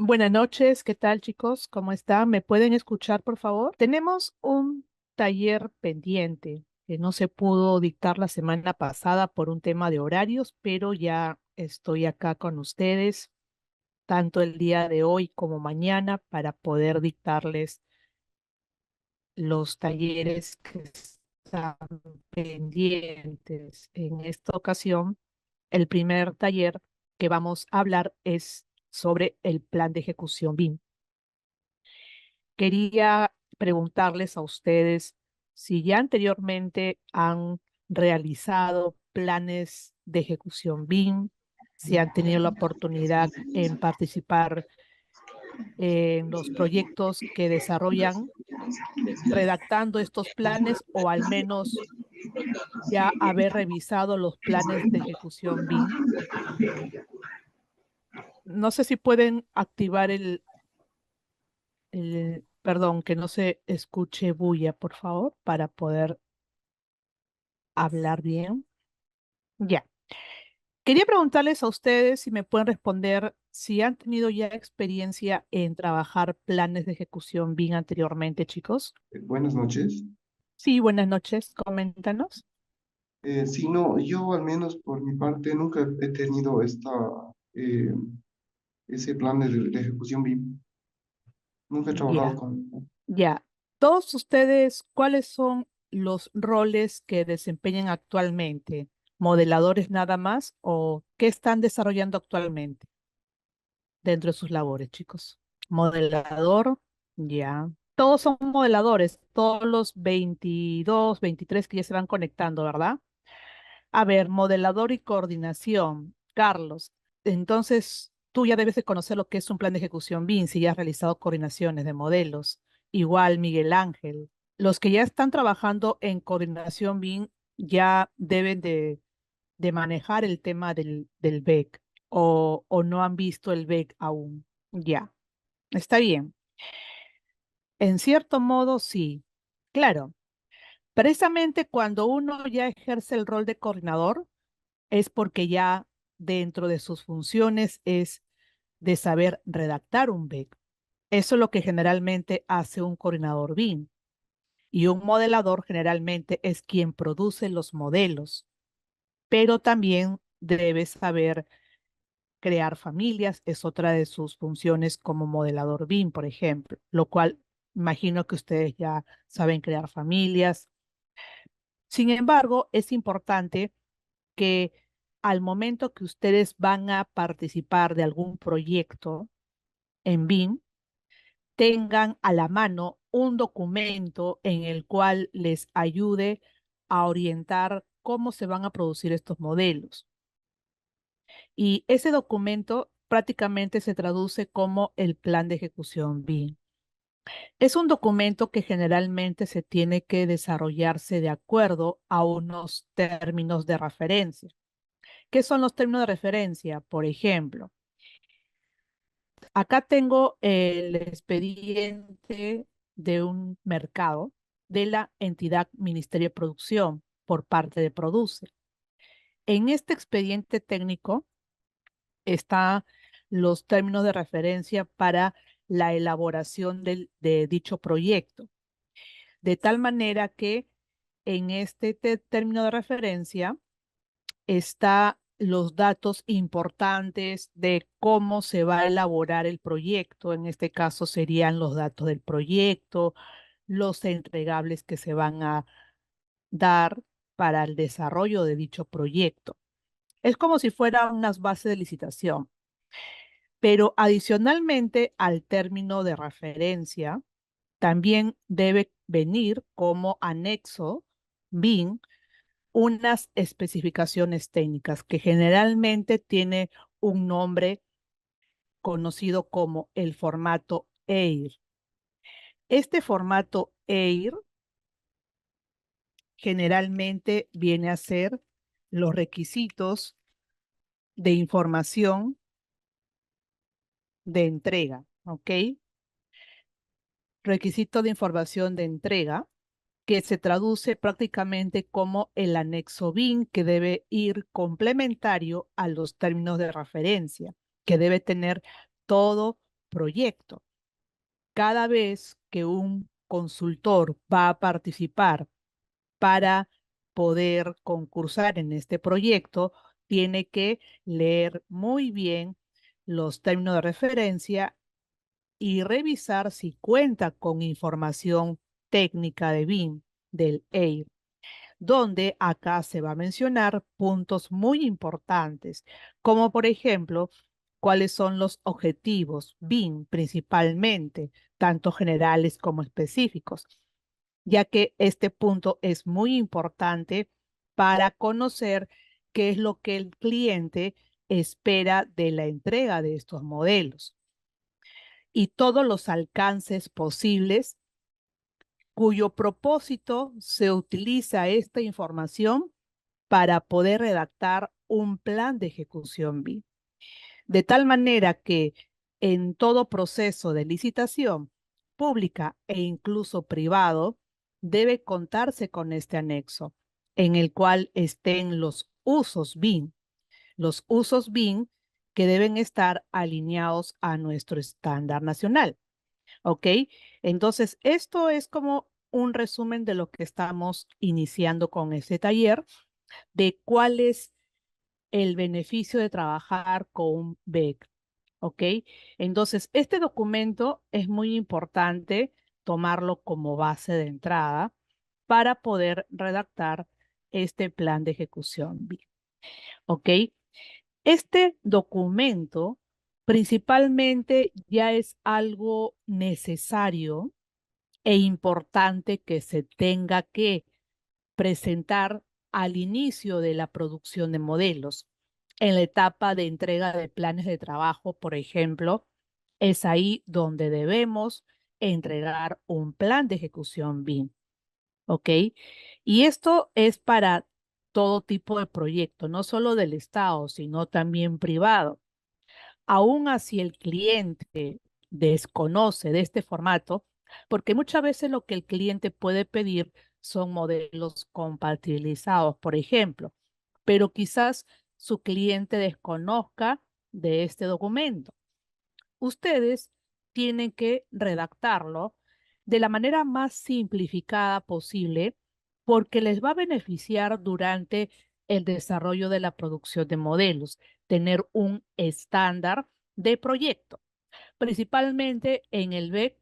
Buenas noches, ¿qué tal chicos? ¿Cómo están? ¿Me pueden escuchar, por favor? Tenemos un taller pendiente que no se pudo dictar la semana pasada por un tema de horarios, pero ya estoy acá con ustedes, tanto el día de hoy como mañana, para poder dictarles los talleres que están pendientes. En esta ocasión, el primer taller que vamos a hablar es sobre el plan de ejecución BIM. Quería preguntarles a ustedes si ya anteriormente han realizado planes de ejecución BIM, si han tenido la oportunidad en participar en los proyectos que desarrollan redactando estos planes o al menos ya haber revisado los planes de ejecución BIM. No sé si pueden activar perdón, que no se escuche bulla, por favor, para poder hablar bien. Ya. Quería preguntarles a ustedes si me pueden responder si han tenido ya experiencia en trabajar planes de ejecución BIM anteriormente, chicos. Buenas noches. Sí, buenas noches, coméntanos. Sí, no, yo al menos por mi parte nunca he tenido eh, ese plan de ejecución BIM. Nunca he trabajado Ya, con... ya. Todos ustedes, ¿cuáles son los roles que desempeñan actualmente? ¿Modeladores nada más o qué están desarrollando actualmente dentro de sus labores, chicos? Modelador, ya. Todos son modeladores, todos los 22, 23 que ya se van conectando, ¿verdad? A ver, modelador y coordinación. Carlos, entonces tú ya debes de conocer lo que es un plan de ejecución BIM, si ya has realizado coordinaciones de modelos. Igual Miguel Ángel. Los que ya están trabajando en coordinación BIM ya deben de manejar el tema del BEC o no han visto el BEC aún. Ya, está bien. En cierto modo, sí. Claro, precisamente cuando uno ya ejerce el rol de coordinador, es porque ya dentro de sus funciones es de saber redactar un BEC. Eso es lo que generalmente hace un coordinador BIM. Y un modelador generalmente es quien produce los modelos, pero también debe saber crear familias, es otra de sus funciones como modelador BIM, por ejemplo, lo cual imagino que ustedes ya saben crear familias. Sin embargo, es importante que al momento que ustedes van a participar de algún proyecto en BIM, tengan a la mano un documento en el cual les ayude a orientar cómo se van a producir estos modelos. Y ese documento prácticamente se traduce como el plan de ejecución BIM. Es un documento que generalmente se tiene que desarrollarse de acuerdo a unos términos de referencia. ¿Qué son los términos de referencia? Por ejemplo, acá tengo el expediente de un mercado de la entidad Ministerio de Producción por parte de Produce. En este expediente técnico están los términos de referencia para la elaboración de dicho proyecto. De tal manera que en este término de referencia está los datos importantes de cómo se va a elaborar el proyecto. En este caso serían los datos del proyecto, los entregables que se van a dar para el desarrollo de dicho proyecto. Es como si fueran unas bases de licitación, pero adicionalmente al término de referencia, también debe venir como anexo BIM unas especificaciones técnicas que generalmente tiene un nombre conocido como el formato EIR. Este formato EIR generalmente viene a ser los requisitos de información de entrega, ¿ok? Requisito de información de entrega que se traduce prácticamente como el anexo BIM que debe ir complementario a los términos de referencia, que debe tener todo proyecto. Cada vez que un consultor va a participar para poder concursar en este proyecto, tiene que leer muy bien los términos de referencia y revisar si cuenta con información técnica de BIM del EIR, donde acá se va a mencionar puntos muy importantes, como por ejemplo, cuáles son los objetivos BIM principalmente, tanto generales como específicos, ya que este punto es muy importante para conocer qué es lo que el cliente espera de la entrega de estos modelos y todos los alcances posibles cuyo propósito se utiliza esta información para poder redactar un plan de ejecución BIM. De tal manera que en todo proceso de licitación pública e incluso privado, debe contarse con este anexo, en el cual estén los usos BIM que deben estar alineados a nuestro estándar nacional. ¿Ok? Entonces, esto es como un resumen de lo que estamos iniciando con este taller, de cuál es el beneficio de trabajar con un BEC. ¿Ok? Entonces, este documento es muy importante tomarlo como base de entrada para poder redactar este plan de ejecución BIM. ¿Ok? Este documento principalmente ya es algo necesario e importante que se tenga que presentar al inicio de la producción de modelos. En la etapa de entrega de planes de trabajo, por ejemplo, es ahí donde debemos entregar un plan de ejecución BIM, ¿ok? Y esto es para todo tipo de proyecto, no solo del Estado, sino también privado. Aún así el cliente desconoce de este formato, porque muchas veces lo que el cliente puede pedir son modelos compatibilizados, por ejemplo, pero quizás su cliente desconozca de este documento. Ustedes tienen que redactarlo de la manera más simplificada posible porque les va a beneficiar durante el desarrollo de la producción de modelos, tener un estándar de proyecto. Principalmente en el BEC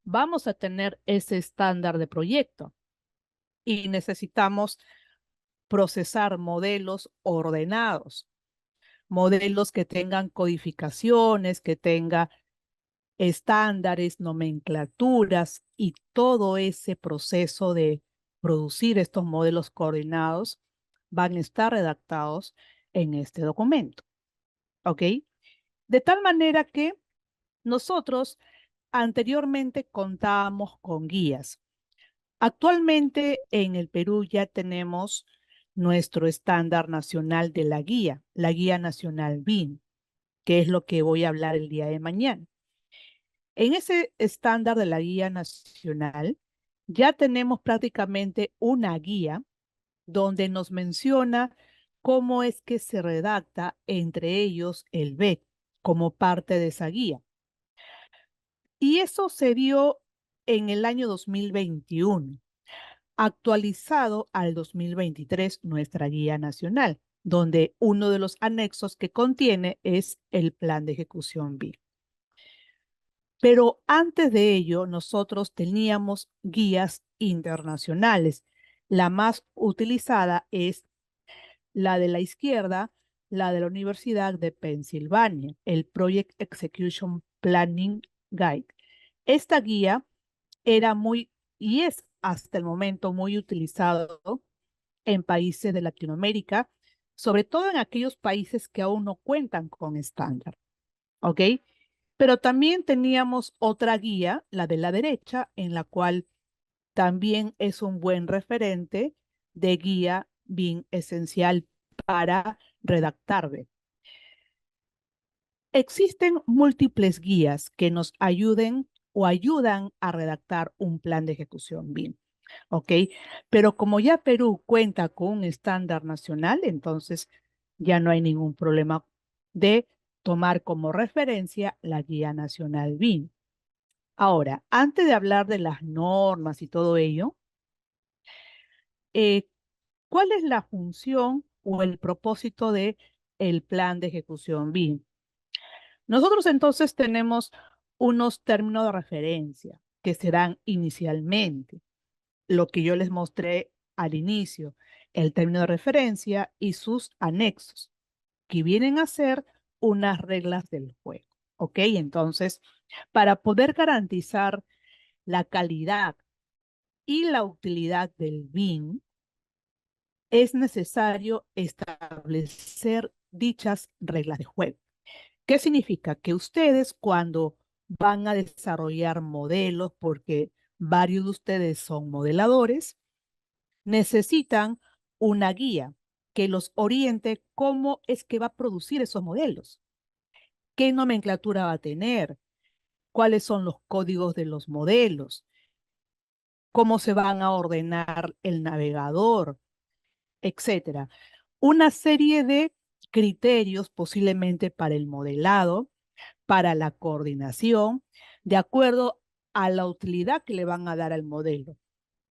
vamos a tener ese estándar de proyecto y necesitamos procesar modelos ordenados, modelos que tengan codificaciones, que tengan estándares, nomenclaturas y todo ese proceso de producir estos modelos coordinados van a estar redactados en este documento. ¿Ok? De tal manera que nosotros anteriormente contábamos con guías. Actualmente en el Perú ya tenemos nuestro estándar nacional de la Guía Nacional BIM, que es lo que voy a hablar el día de mañana. En ese estándar de la Guía Nacional ya tenemos prácticamente una guía donde nos menciona cómo es que se redacta entre ellos el BEC como parte de esa guía. Y eso se dio en el año 2021, actualizado al 2023 nuestra guía nacional, donde uno de los anexos que contiene es el plan de ejecución BIM. Pero antes de ello, nosotros teníamos guías internacionales. La más utilizada es la de la izquierda, la de la Universidad de Pensilvania, el Project Execution Planning Guide. Esta guía era muy y es hasta el momento muy utilizado en países de Latinoamérica, sobre todo en aquellos países que aún no cuentan con estándar, ¿ok? Pero también teníamos otra guía, la de la derecha, en la cual también es un buen referente de guía bien esencial para redactar. Existen múltiples guías que nos ayuden o ayudan a redactar un plan de ejecución BIM, ¿ok? Pero como ya Perú cuenta con un estándar nacional, entonces ya no hay ningún problema de tomar como referencia la Guía Nacional BIM. Ahora, antes de hablar de las normas y todo ello, eh, ¿cuál es la función o el propósito de el plan de ejecución BIM? Nosotros entonces tenemos unos términos de referencia que serán inicialmente lo que yo les mostré al inicio, el término de referencia y sus anexos, que vienen a ser unas reglas del juego. ¿Ok? Entonces, para poder garantizar la calidad y la utilidad del BIM, es necesario establecer dichas reglas de juego. ¿Qué significa? Que ustedes cuando van a desarrollar modelos, porque varios de ustedes son modeladores, necesitan una guía que los oriente cómo es que va a producir esos modelos, qué nomenclatura va a tener, cuáles son los códigos de los modelos, cómo se van a ordenar el navegador, etcétera. Una serie de criterios posiblemente para el modelado, para la coordinación, de acuerdo a la utilidad que le van a dar al modelo.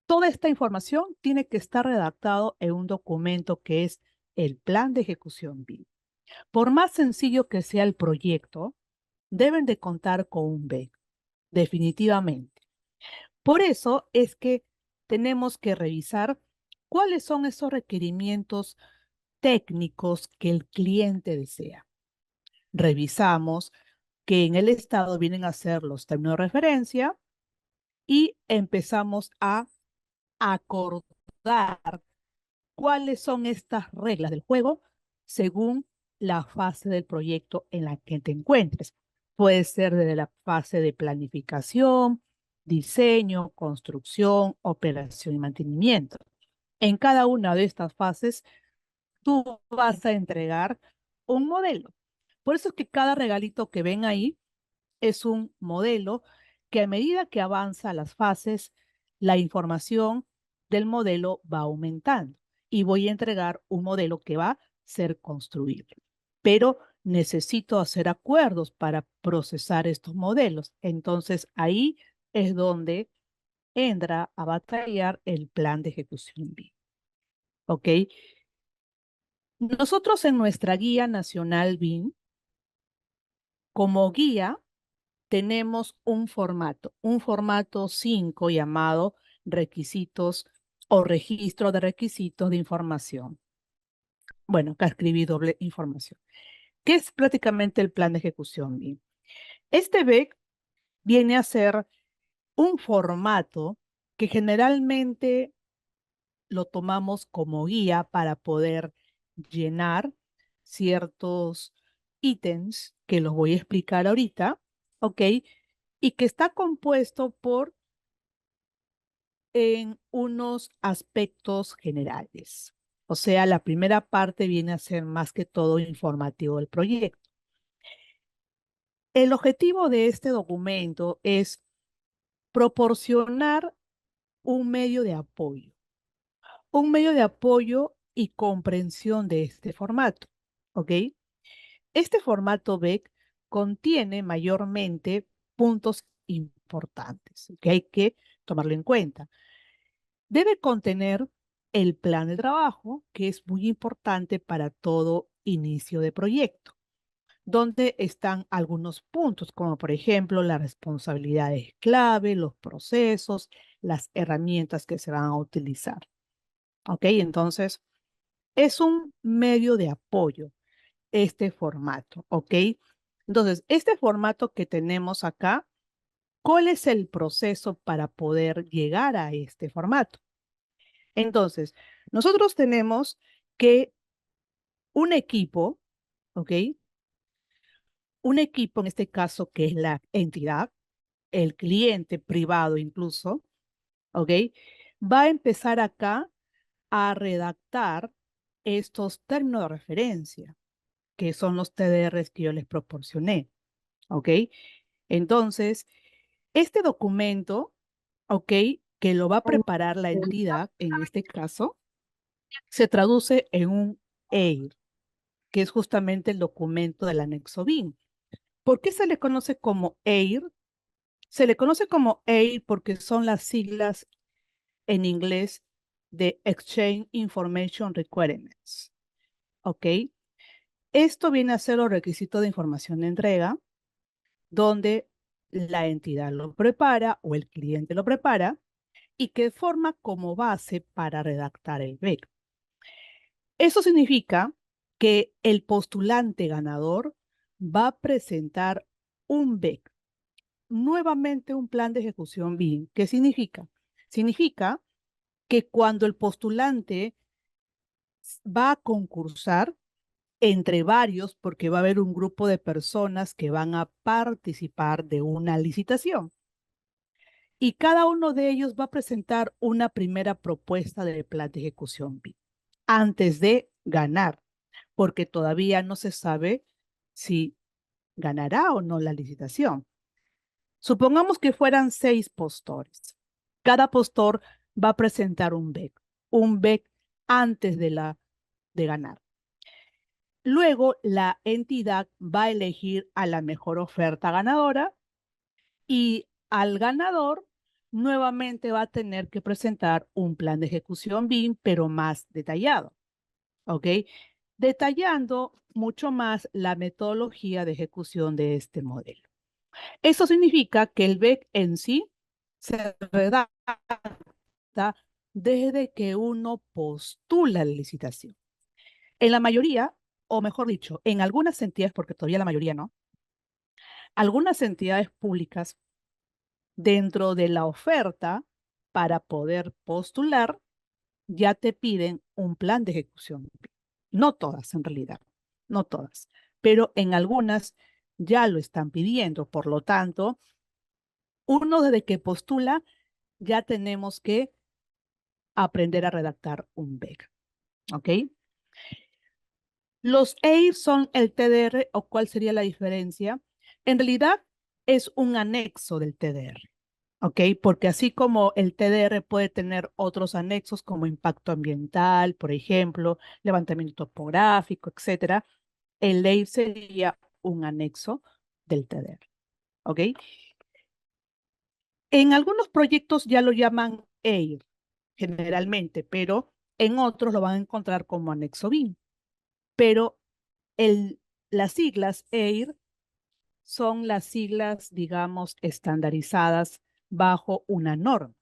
Toda esta información tiene que estar redactado en un documento que es el plan de ejecución BIM. Por más sencillo que sea el proyecto, deben de contar con un BEC, definitivamente. Por eso es que tenemos que revisar cuáles son esos requerimientos técnicos que el cliente desea. Revisamos que en el estado vienen a ser los términos de referencia y empezamos a acordar cuáles son estas reglas del juego según la fase del proyecto en la que te encuentres. Puede ser desde la fase de planificación, diseño, construcción, operación y mantenimiento. En cada una de estas fases, tú vas a entregar un modelo. Por eso es que cada regalito que ven ahí es un modelo que a medida que avanza las fases, la información del modelo va aumentando y voy a entregar un modelo que va a ser construible. Pero necesito hacer acuerdos para procesar estos modelos. Entonces ahí es donde entra a batallar el plan de ejecución BIM. ¿Ok? Nosotros en nuestra guía nacional BIM, como guía, tenemos un formato 5 llamado requisitos o registro de requisitos de información. Bueno, acá escribí doble información, que es prácticamente el plan de ejecución BIM. Este BEC viene a ser un formato que generalmente lo tomamos como guía para poder llenar ciertos ítems que los voy a explicar ahorita, ¿ok? Y que está compuesto por en unos aspectos generales. O sea, la primera parte viene a ser más que todo informativo del proyecto. El objetivo de este documento es proporcionar un medio de apoyo y comprensión de este formato, ¿ok? Este formato BEC contiene mayormente puntos importantes que hay que tomarlo en cuenta. Debe contener el plan de trabajo, que es muy importante para todo inicio de proyecto, donde están algunos puntos, como por ejemplo las responsabilidades clave, los procesos, las herramientas que se van a utilizar. ¿Ok? Entonces, es un medio de apoyo este formato. ¿Ok? Entonces, este formato que tenemos acá, ¿cuál es el proceso para poder llegar a este formato? Entonces, nosotros tenemos que un equipo, ¿ok? Un equipo, en este caso, que es la entidad, el cliente privado incluso, ¿ok? Va a empezar acá a redactar estos términos de referencia, que son los TDRs que yo les proporcioné, ¿ok? Entonces, este documento, ¿ok? Que lo va a preparar la entidad, en este caso, se traduce en un EIR, que es justamente el documento del anexo BIM. ¿Por qué se le conoce como EIR? Se le conoce como EIR porque son las siglas en inglés de Exchange Information Requirements. ¿Ok? Esto viene a ser los requisitos de información de entrega, donde la entidad lo prepara o el cliente lo prepara y que forma como base para redactar el BEC. Eso significa que el postulante ganador va a presentar un BEC, nuevamente un plan de ejecución BIM. ¿Qué significa? Significa que cuando el postulante va a concursar entre varios, porque va a haber un grupo de personas que van a participar de una licitación, y cada uno de ellos va a presentar una primera propuesta del plan de ejecución BIM antes de ganar, porque todavía no se sabe si ganará o no la licitación. Supongamos que fueran 6 postores. Cada postor va a presentar un BEC antes de ganar. Luego, la entidad va a elegir a la mejor oferta ganadora y al ganador nuevamente va a tener que presentar un plan de ejecución BIM, pero más detallado, ¿ok? Detallando mucho más la metodología de ejecución de este modelo. Eso significa que el BEC en sí se redacta desde que uno postula la licitación. En la mayoría, o mejor dicho, en algunas entidades, porque todavía la mayoría no, algunas entidades públicas dentro de la oferta para poder postular ya te piden un plan de ejecución. No todas en realidad, no todas, pero en algunas ya lo están pidiendo. Por lo tanto, uno desde que postula ya tenemos que aprender a redactar un BEC. ¿Ok? Los EIR son el TDR, o cuál sería la diferencia. En realidad es un anexo del TDR. ¿Ok? Porque así como el TDR puede tener otros anexos como impacto ambiental, por ejemplo, levantamiento topográfico, etcétera, el EIR sería un anexo del TDR. ¿Ok? En algunos proyectos ya lo llaman EIR, generalmente, pero en otros lo van a encontrar como anexo BIM. Pero el, las siglas EIR son las siglas, digamos, estandarizadas bajo una norma.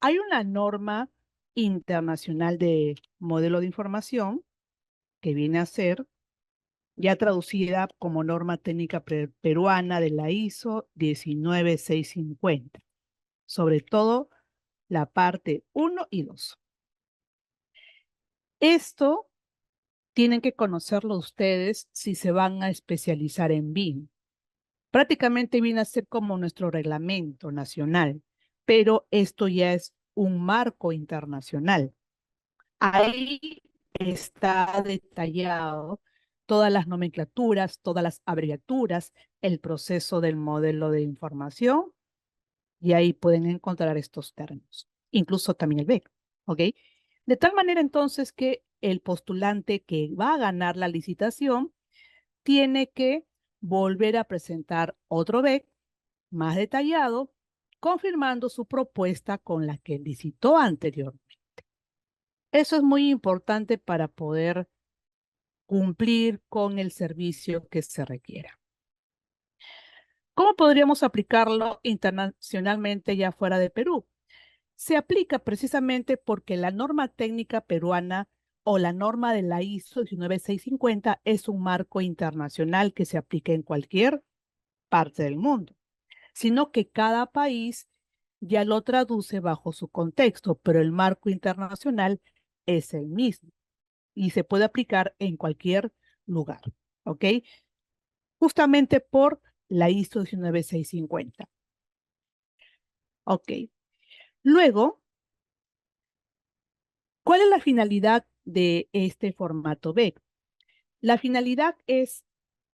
Hay una norma internacional de modelo de información que viene a ser ya traducida como norma técnica peruana de la ISO 19650, sobre todo la parte 1 y 2. Esto tienen que conocerlo ustedes si se van a especializar en BIM. Prácticamente viene a ser como nuestro reglamento nacional, pero esto ya es un marco internacional. Ahí está detallado todas las nomenclaturas, todas las abreviaturas, el proceso del modelo de información, y ahí pueden encontrar estos términos, incluso también el BEC, ¿ok? De tal manera entonces que el postulante que va a ganar la licitación tiene que volver a presentar otro BEC más detallado, confirmando su propuesta con la que licitó anteriormente. Eso es muy importante para poder cumplir con el servicio que se requiera. ¿Cómo podríamos aplicarlo internacionalmente ya fuera de Perú? Se aplica precisamente porque la norma técnica peruana o la norma de la ISO 19650 es un marco internacional que se aplica en cualquier parte del mundo, sino que cada país ya lo traduce bajo su contexto, pero el marco internacional es el mismo y se puede aplicar en cualquier lugar, ¿ok? Justamente por la ISO 19650. Ok. Luego, ¿cuál es la finalidad de este formato BEC? La finalidad es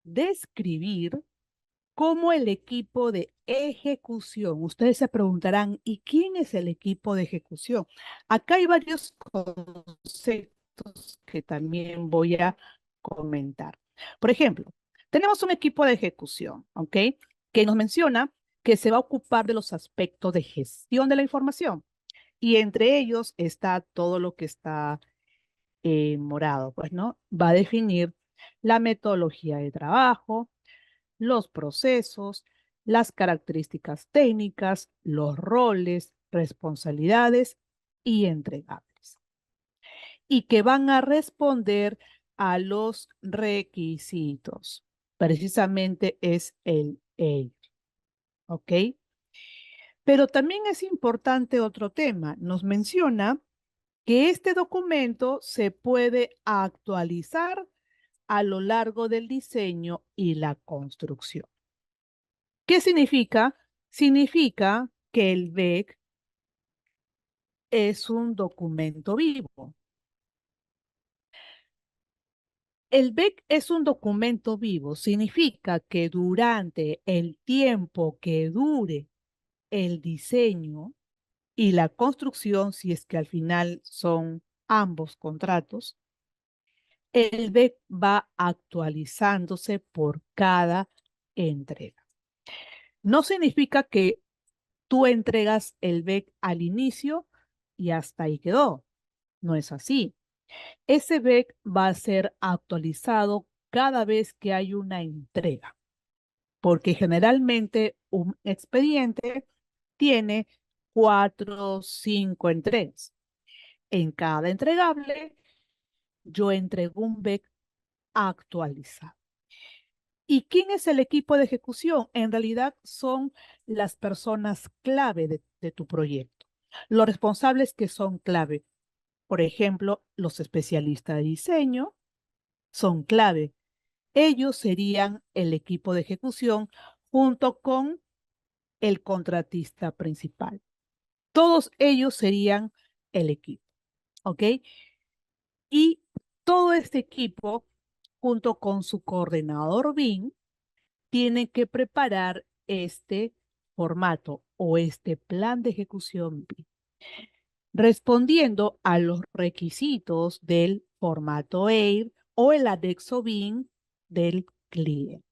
describir cómo el equipo de ejecución, ustedes se preguntarán, ¿y quién es el equipo de ejecución? Acá hay varios conceptos que también voy a comentar. Por ejemplo, tenemos un equipo de ejecución, ¿ok? Que nos menciona que se va a ocupar de los aspectos de gestión de la información y entre ellos está todo lo que está morado, pues, ¿no? Va a definir la metodología de trabajo, los procesos, las características técnicas, los roles, responsabilidades y entregables. Y que van a responder a los requisitos. Precisamente es el EIR, ¿ok? Pero también es importante otro tema. Nos menciona que este documento se puede actualizar a lo largo del diseño y la construcción. ¿Qué significa? Significa que el BEC es un documento vivo. El BEC es un documento vivo, significa que durante el tiempo que dure el diseño y la construcción, si es que al final son ambos contratos, el BEC va actualizándose por cada entrega. No significa que tú entregas el BEC al inicio y hasta ahí quedó. No es así. Ese BEC va a ser actualizado cada vez que hay una entrega, porque generalmente un expediente tiene 4 o 5 entregas. En cada entregable, yo entrego un BEC actualizado. ¿Y quién es el equipo de ejecución? En realidad son las personas clave de tu proyecto. Los responsables que son clave, por ejemplo, los especialistas de diseño son clave. Ellos serían el equipo de ejecución junto con el contratista principal. Todos ellos serían el equipo, ¿ok? Y todo este equipo, junto con su coordinador BIM, tiene que preparar este formato o este plan de ejecución BIM, respondiendo a los requisitos del formato EIR o el anexo BIM del cliente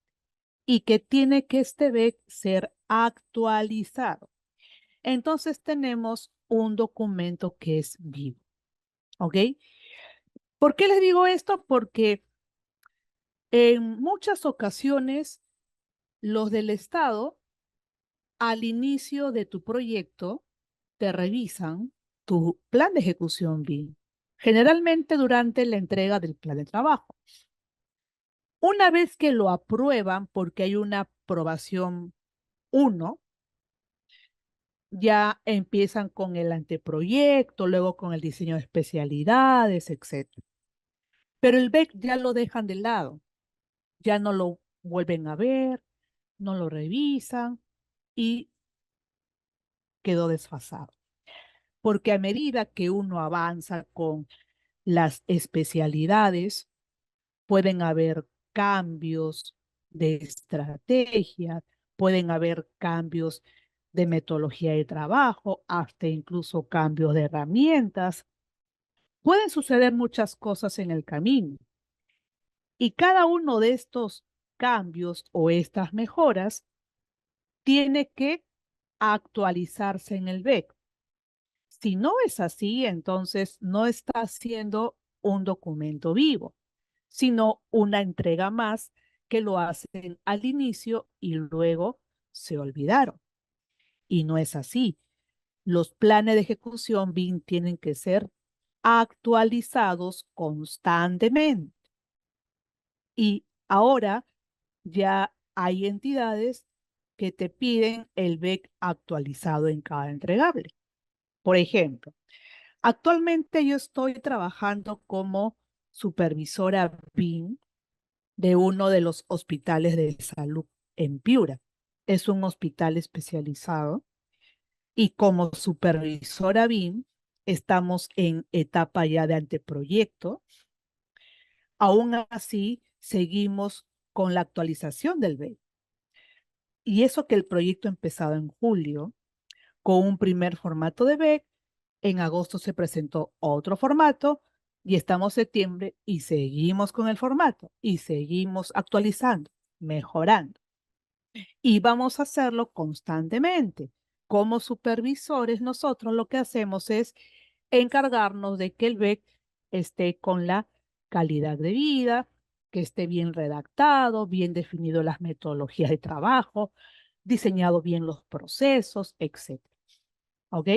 y que tiene que este BEC ser actualizado. Entonces tenemos un documento que es vivo, ¿ok? ¿Por qué les digo esto? Porque en muchas ocasiones los del Estado al inicio de tu proyecto te revisan tu plan de ejecución BIM, generalmente durante la entrega del plan de trabajo. Una vez que lo aprueban, porque hay una aprobación 1, ya empiezan con el anteproyecto, luego con el diseño de especialidades, etcétera. Pero el BEC ya lo dejan de lado, ya no lo vuelven a ver, no lo revisan y quedó desfasado. Porque a medida que uno avanza con las especialidades, pueden haber cambios de estrategia, pueden haber cambios de metodología de trabajo, hasta incluso cambios de herramientas. Pueden suceder muchas cosas en el camino y cada uno de estos cambios o estas mejoras tiene que actualizarse en el BEC. Si no es así, entonces no está siendo un documento vivo, sino una entrega más que lo hacen al inicio y luego se olvidaron. Y no es así. Los planes de ejecución BIM tienen que ser actualizados constantemente. Y ahora ya hay entidades que te piden el BEC actualizado en cada entregable. Por ejemplo, actualmente yo estoy trabajando como supervisora BIM de uno de los hospitales de salud en Piura. Es un hospital especializado y como supervisora BIM estamos en etapa ya de anteproyecto. Aún así, seguimos con la actualización del BEC. Y eso que el proyecto empezado en julio con un primer formato de BEC, en agosto se presentó otro formato Y estamos en septiembre y seguimos con el formato y seguimos actualizando, mejorando. Y vamos a hacerlo constantemente. Como supervisores, nosotros lo que hacemos es encargarnos de que el BEC esté con la calidad de vida, que esté bien redactado, bien definido las metodologías de trabajo, diseñado bien los procesos, etcétera. ¿Ok?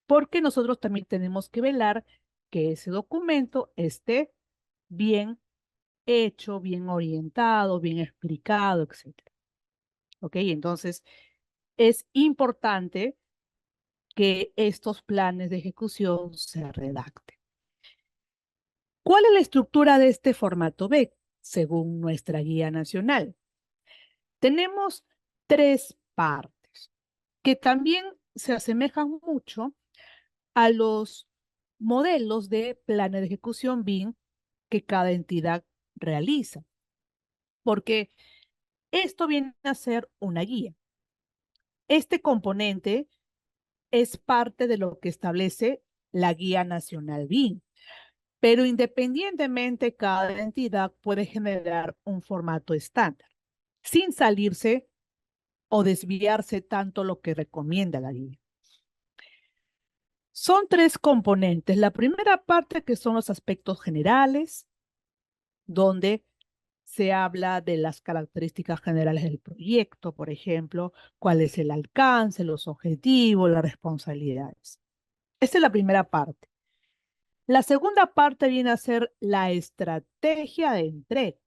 Porque nosotros también tenemos que velar que ese documento esté bien hecho, bien orientado, bien explicado, etcétera. ¿Ok? Entonces, es importante que estos planes de ejecución se redacten. ¿Cuál es la estructura de este formato B, según nuestra guía nacional? Tenemos tres partes que también se asemejan mucho a los modelos de planes de ejecución BIM que cada entidad realiza, porque esto viene a ser una guía. Este componente es parte de lo que establece la Guía Nacional BIM, pero independientemente cada entidad puede generar un formato estándar, sin salirse o desviarse tanto lo que recomienda la guía. Son tres componentes. La primera parte que son los aspectos generales, donde se habla de las características generales del proyecto, por ejemplo, cuál es el alcance, los objetivos, las responsabilidades. Esa es la primera parte. La segunda parte viene a ser la estrategia de entrega.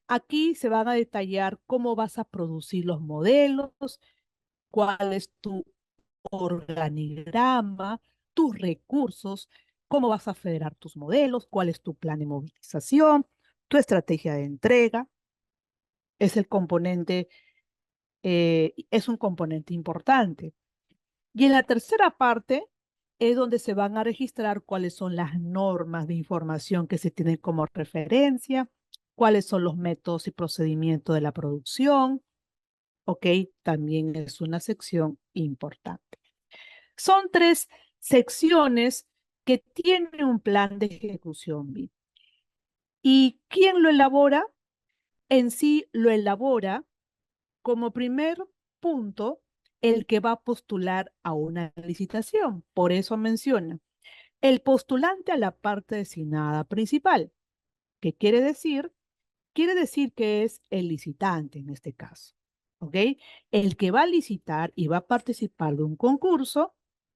Aquí se van a detallar cómo vas a producir los modelos, cuál es tu organigrama, tus recursos, cómo vas a federar tus modelos, cuál es tu plan de movilización, tu estrategia de entrega. Es el componente, es un componente importante. Y en la tercera parte es donde se van a registrar cuáles son las normas de información que se tienen como referencia, cuáles son los métodos y procedimientos de la producción. ¿Ok? También es una sección importante. Son tres secciones que tienen un plan de ejecución BIM. ¿Y quién lo elabora? En sí lo elabora como primer punto el que va a postular a una licitación. Por eso menciona el postulante a la parte designada principal. ¿Qué quiere decir? Quiere decir que es el licitante en este caso. ¿Ok? El que va a licitar y va a participar de un concurso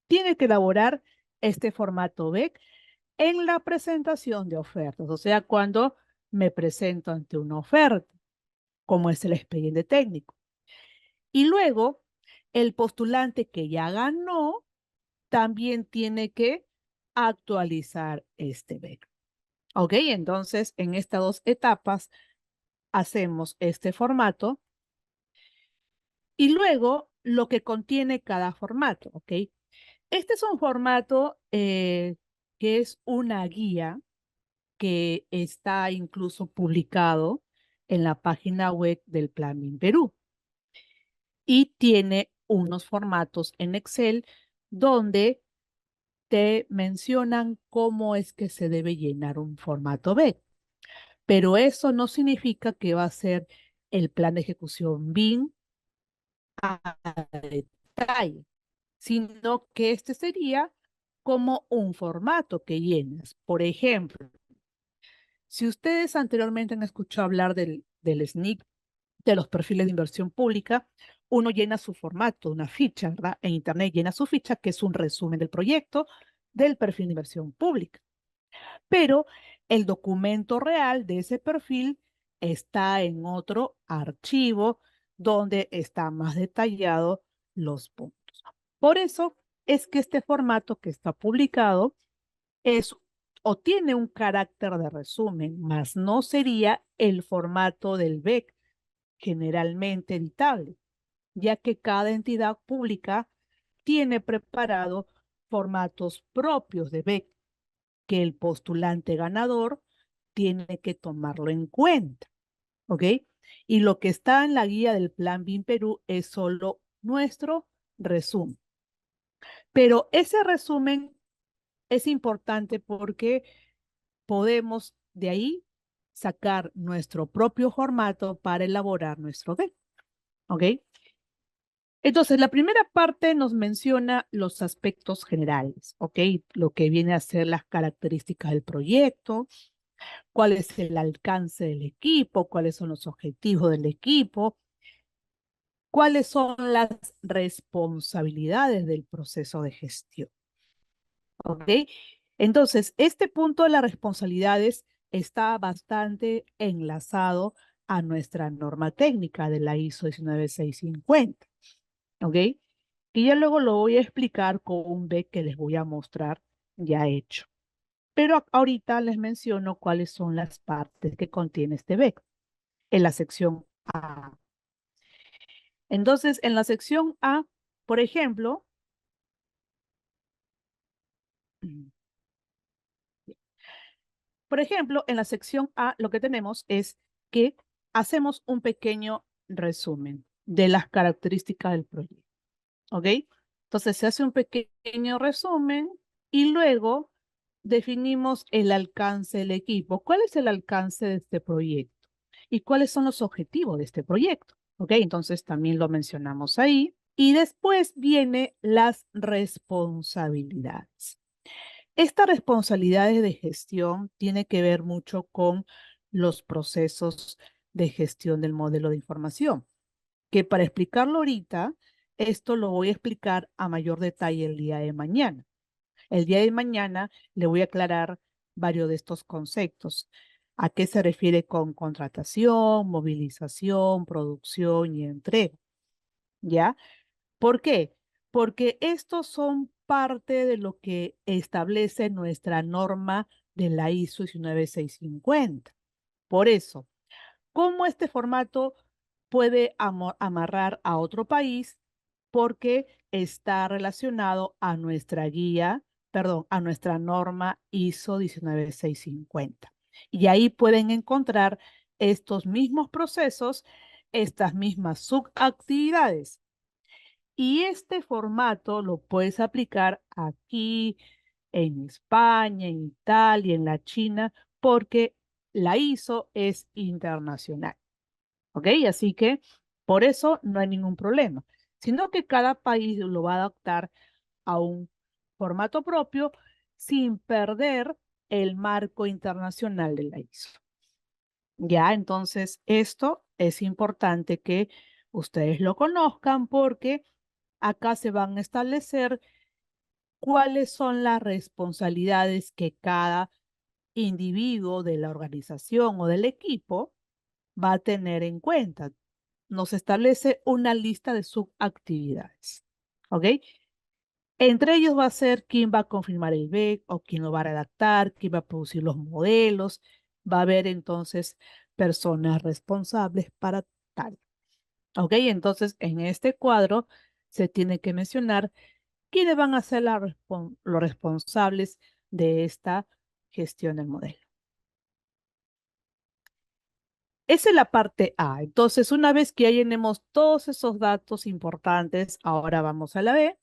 tiene que elaborar este formato BEC en la presentación de ofertas, o sea, cuando me presento ante una oferta, como es el expediente técnico. Y luego, el postulante que ya ganó también tiene que actualizar este BEC. ¿Ok? Entonces, en estas dos etapas hacemos este formato y luego lo que contiene cada formato. ¿Ok? Este es un formato que es una guía que está incluso publicado en la página web del Plan BIM Perú y tiene unos formatos en Excel donde te mencionan cómo es que se debe llenar un formato B. Pero eso no significa que va a ser el plan de ejecución BIM a detalle, sino que este sería como un formato que llenas. Por ejemplo, si ustedes anteriormente han escuchado hablar del SNIC, de los perfiles de inversión pública, uno llena su formato, una ficha, ¿verdad? En Internet llena su ficha, que es un resumen del proyecto del perfil de inversión pública. Pero el documento real de ese perfil está en otro archivo donde está más detallado los puntos. Por eso es que este formato que está publicado es o tiene un carácter de resumen, más no sería el formato del BEC generalmente editable, ya que cada entidad pública tiene preparado formatos propios de BEC que el postulante ganador tiene que tomarlo en cuenta, ¿ok? Y lo que está en la guía del Plan BIM Perú es solo nuestro resumen. Pero ese resumen es importante porque podemos de ahí sacar nuestro propio formato para elaborar nuestro deck. ¿Ok? Entonces, la primera parte nos menciona los aspectos generales, ¿ok? Lo que viene a ser las características del proyecto, cuál es el alcance del equipo, cuáles son los objetivos del equipo, cuáles son las responsabilidades del proceso de gestión, ¿ok? Entonces, este punto de las responsabilidades está bastante enlazado a nuestra norma técnica de la ISO 19650, ¿ok? Y ya luego lo voy a explicar con un B que les voy a mostrar ya hecho. Pero ahorita les menciono cuáles son las partes que contiene este B en la sección A. Entonces, en la sección A, por ejemplo, en la sección A lo que tenemos es que hacemos un pequeño resumen de las características del proyecto, ¿ok? Entonces se hace un pequeño resumen y luego definimos el alcance del equipo. ¿Cuál es el alcance de este proyecto? ¿Y cuáles son los objetivos de este proyecto? ¿Ok? Entonces también lo mencionamos ahí. Y después viene las responsabilidades. Estas responsabilidades de gestión tiene que ver mucho con los procesos de gestión del modelo de información, que para explicarlo ahorita, esto lo voy a explicar a mayor detalle el día de mañana. El día de mañana le voy a aclarar varios de estos conceptos. ¿A qué se refiere con contratación, movilización, producción y entrega? ¿Ya? ¿Por qué? Porque estos son parte de lo que establece nuestra norma de la ISO 19650. Por eso, ¿cómo este formato puede amarrar a otro país? Porque está relacionado a nuestra guía, perdón, a nuestra norma ISO 19650. Y ahí pueden encontrar estos mismos procesos, estas mismas subactividades. Y este formato lo puedes aplicar aquí, en España, en Italia, en la China, porque la ISO es internacional. ¿Ok? Así que por eso no hay ningún problema, sino que cada país lo va a adaptar a un formato propio sin perder el marco internacional de la ISO. Ya, entonces esto es importante que ustedes lo conozcan porque acá se van a establecer cuáles son las responsabilidades que cada individuo de la organización o del equipo va a tener en cuenta. Nos establece una lista de subactividades. ¿Ok? Entre ellos va a ser quién va a confirmar el BEC o quién lo va a redactar, quién va a producir los modelos. Va a haber entonces personas responsables para tal. ¿Ok? Entonces, en este cuadro se tiene que mencionar quiénes van a ser los responsables de esta gestión del modelo. Esa es la parte A. Entonces, una vez que ya llenemos todos esos datos importantes, ahora vamos a la B,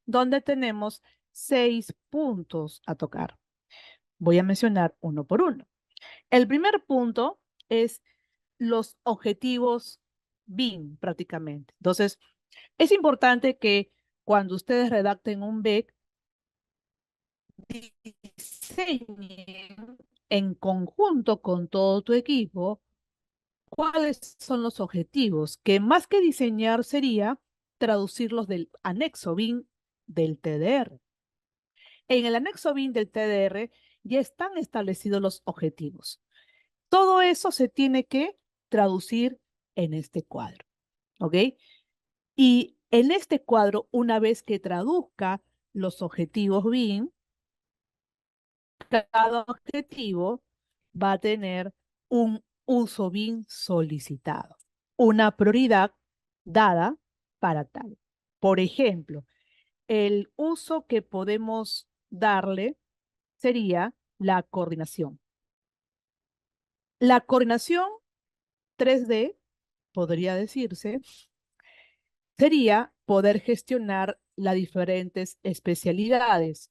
donde tenemos 6 puntos a tocar. Voy a mencionar uno por uno. El primer punto es los objetivos BIM prácticamente. Entonces, es importante que cuando ustedes redacten un BEC, diseñen en conjunto con todo tu equipo cuáles son los objetivos, que más que diseñar sería traducirlos del anexo BIM del TDR. En el anexo BIM del TDR ya están establecidos los objetivos. Todo eso se tiene que traducir en este cuadro, ¿ok? Y en este cuadro, una vez que traduzca los objetivos BIM, cada objetivo va a tener un uso BIM solicitado, una prioridad dada para tal. Por ejemplo, el uso que podemos darle sería la coordinación. La coordinación 3D, podría decirse, sería poder gestionar las diferentes especialidades,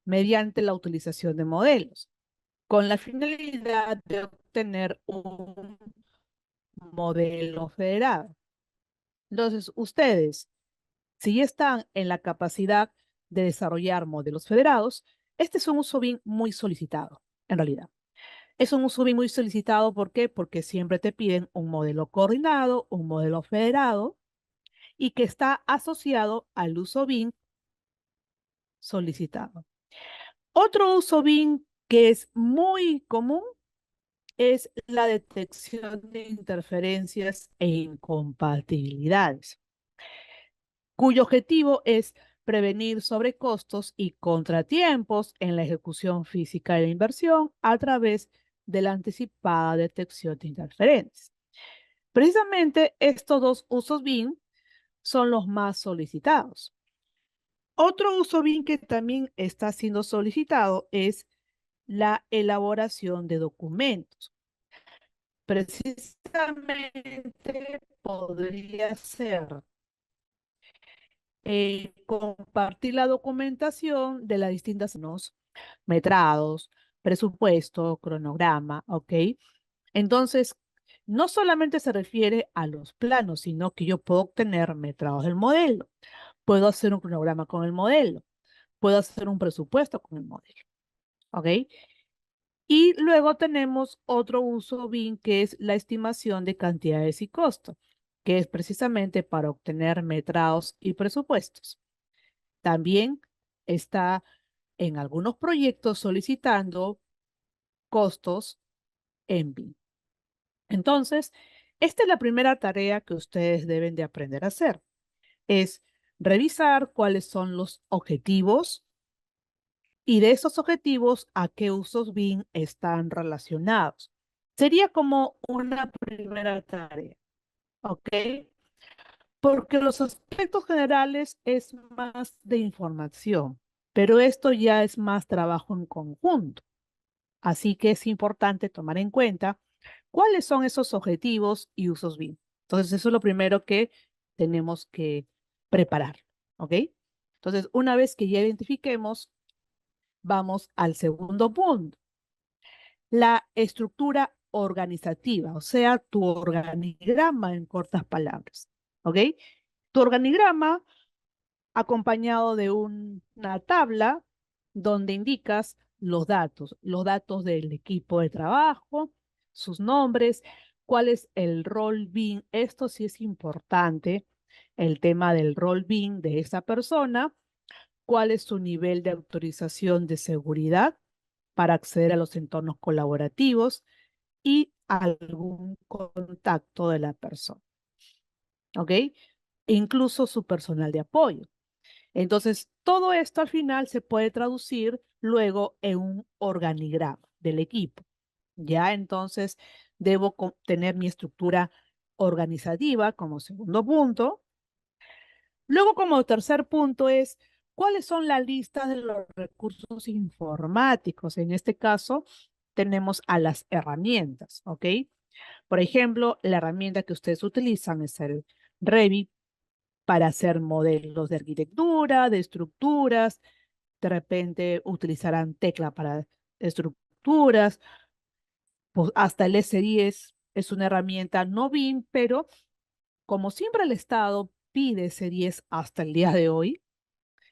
mediante la utilización de modelos, con la finalidad de obtener un modelo federado. Entonces, ustedes, si ya están en la capacidad de desarrollar modelos federados, este es un uso bien muy solicitado, en realidad. Es un uso bien muy solicitado, ¿por qué? Porque siempre te piden un modelo coordinado, un modelo federado, y que está asociado al uso BIM solicitado. Otro uso BIM que es muy común es la detección de interferencias e incompatibilidades, cuyo objetivo es prevenir sobrecostos y contratiempos en la ejecución física de la inversión a través de la anticipada detección de interferencias. Precisamente estos dos usos BIM son los más solicitados. Otro uso BIM que también está siendo solicitado es la elaboración de documentos. Precisamente podría ser compartir la documentación de las distintas metrados, presupuesto, cronograma, ¿ok? Entonces, no solamente se refiere a los planos, sino que yo puedo obtener metrados del modelo, puedo hacer un cronograma con el modelo, puedo hacer un presupuesto con el modelo, ¿ok? Y luego tenemos otro uso BIM que es la estimación de cantidades y costos, que es precisamente para obtener metrados y presupuestos. También está en algunos proyectos solicitando costos en BIM. Entonces, esta es la primera tarea que ustedes deben de aprender a hacer, es revisar cuáles son los objetivos y de esos objetivos a qué usos BIM están relacionados. Sería como una primera tarea, ¿ok? Porque los aspectos generales es más de información, pero esto ya es más trabajo en conjunto. Así que es importante tomar en cuenta cuáles son esos objetivos y usos BIM. Entonces, eso es lo primero que tenemos que preparar, ¿ok? Entonces, una vez que ya identifiquemos, vamos al segundo punto, la estructura organizativa, o sea, tu organigrama en cortas palabras, ¿ok? Tu organigrama acompañado de una tabla donde indicas los datos del equipo de trabajo, sus nombres, cuál es el rol BIM. Esto sí es importante, el tema del rol BIM de esa persona, cuál es su nivel de autorización de seguridad para acceder a los entornos colaborativos y algún contacto de la persona, ¿ok? Incluso su personal de apoyo. Entonces, todo esto al final se puede traducir luego en un organigrama del equipo. Ya, entonces, debo tener mi estructura organizativa como segundo punto. Luego, como tercer punto es, ¿cuáles son las listas de los recursos informáticos? En este caso, tenemos a las herramientas, ¿ok? Por ejemplo, la herramienta que ustedes utilizan es el Revit para hacer modelos de arquitectura, de estructuras. De repente utilizarán tecla para estructuras. Pues hasta el S10 es una herramienta no BIM, pero como siempre el Estado pide S10 hasta el día de hoy,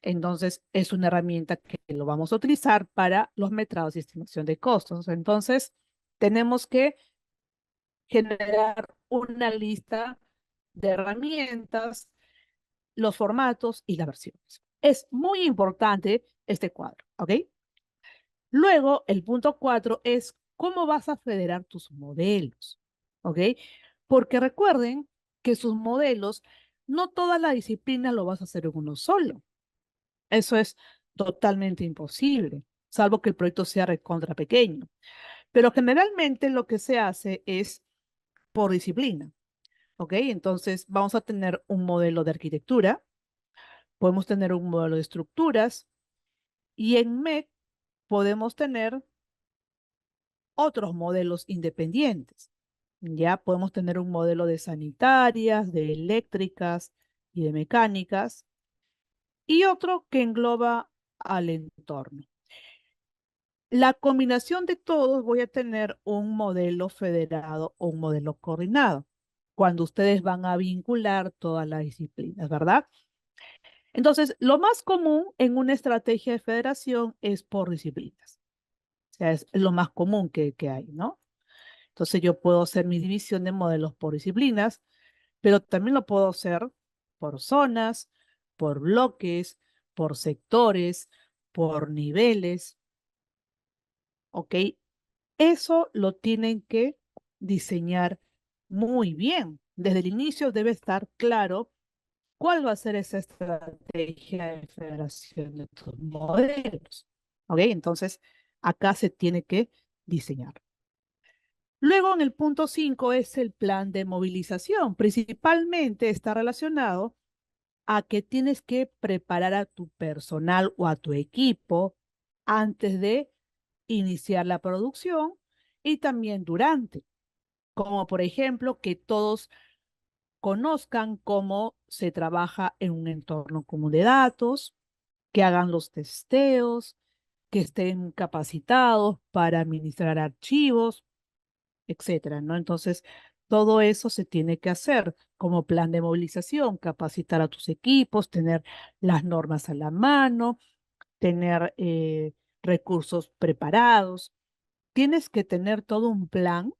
entonces es una herramienta que lo vamos a utilizar para los metrados y estimación de costos. Entonces, tenemos que generar una lista de herramientas, los formatos y las versiones. Es muy importante este cuadro, ¿ok? Luego, el punto 4 es cómo vas a federar tus modelos, ¿ok? Porque recuerden que sus modelos, no toda la disciplina lo vas a hacer en uno solo. Eso es totalmente imposible, salvo que el proyecto sea recontra pequeño. Pero generalmente lo que se hace es por disciplina, ¿ok? Entonces vamos a tener un modelo de arquitectura, podemos tener un modelo de estructuras y en MEC podemos tener otros modelos independientes. Ya podemos tener un modelo de sanitarias, de eléctricas y de mecánicas y otro que engloba al entorno. La combinación de todos voy a tener un modelo federado o un modelo coordinado, cuando ustedes van a vincular todas las disciplinas, ¿verdad? Entonces, lo más común en una estrategia de federación es por disciplinas. O sea, es lo más común que hay, ¿no? Entonces, yo puedo hacer mi división de modelos por disciplinas, pero también lo puedo hacer por zonas, por bloques, por sectores, por niveles, ¿ok? Eso lo tienen que diseñar muy bien. Desde el inicio debe estar claro cuál va a ser esa estrategia de federación de tus modelos. ¿Ok? Entonces, acá se tiene que diseñar. Luego, en el punto 5 es el plan de movilización. Principalmente está relacionado a que tienes que preparar a tu personal o a tu equipo antes de iniciar la producción y también durante, como por ejemplo que todos conozcan cómo se trabaja en un entorno común de datos, que hagan los testeos, que estén capacitados para administrar archivos, etcétera, ¿no? Entonces, todo eso se tiene que hacer como plan de movilización, capacitar a tus equipos, tener las normas a la mano, tener recursos preparados. Tienes que tener todo un plan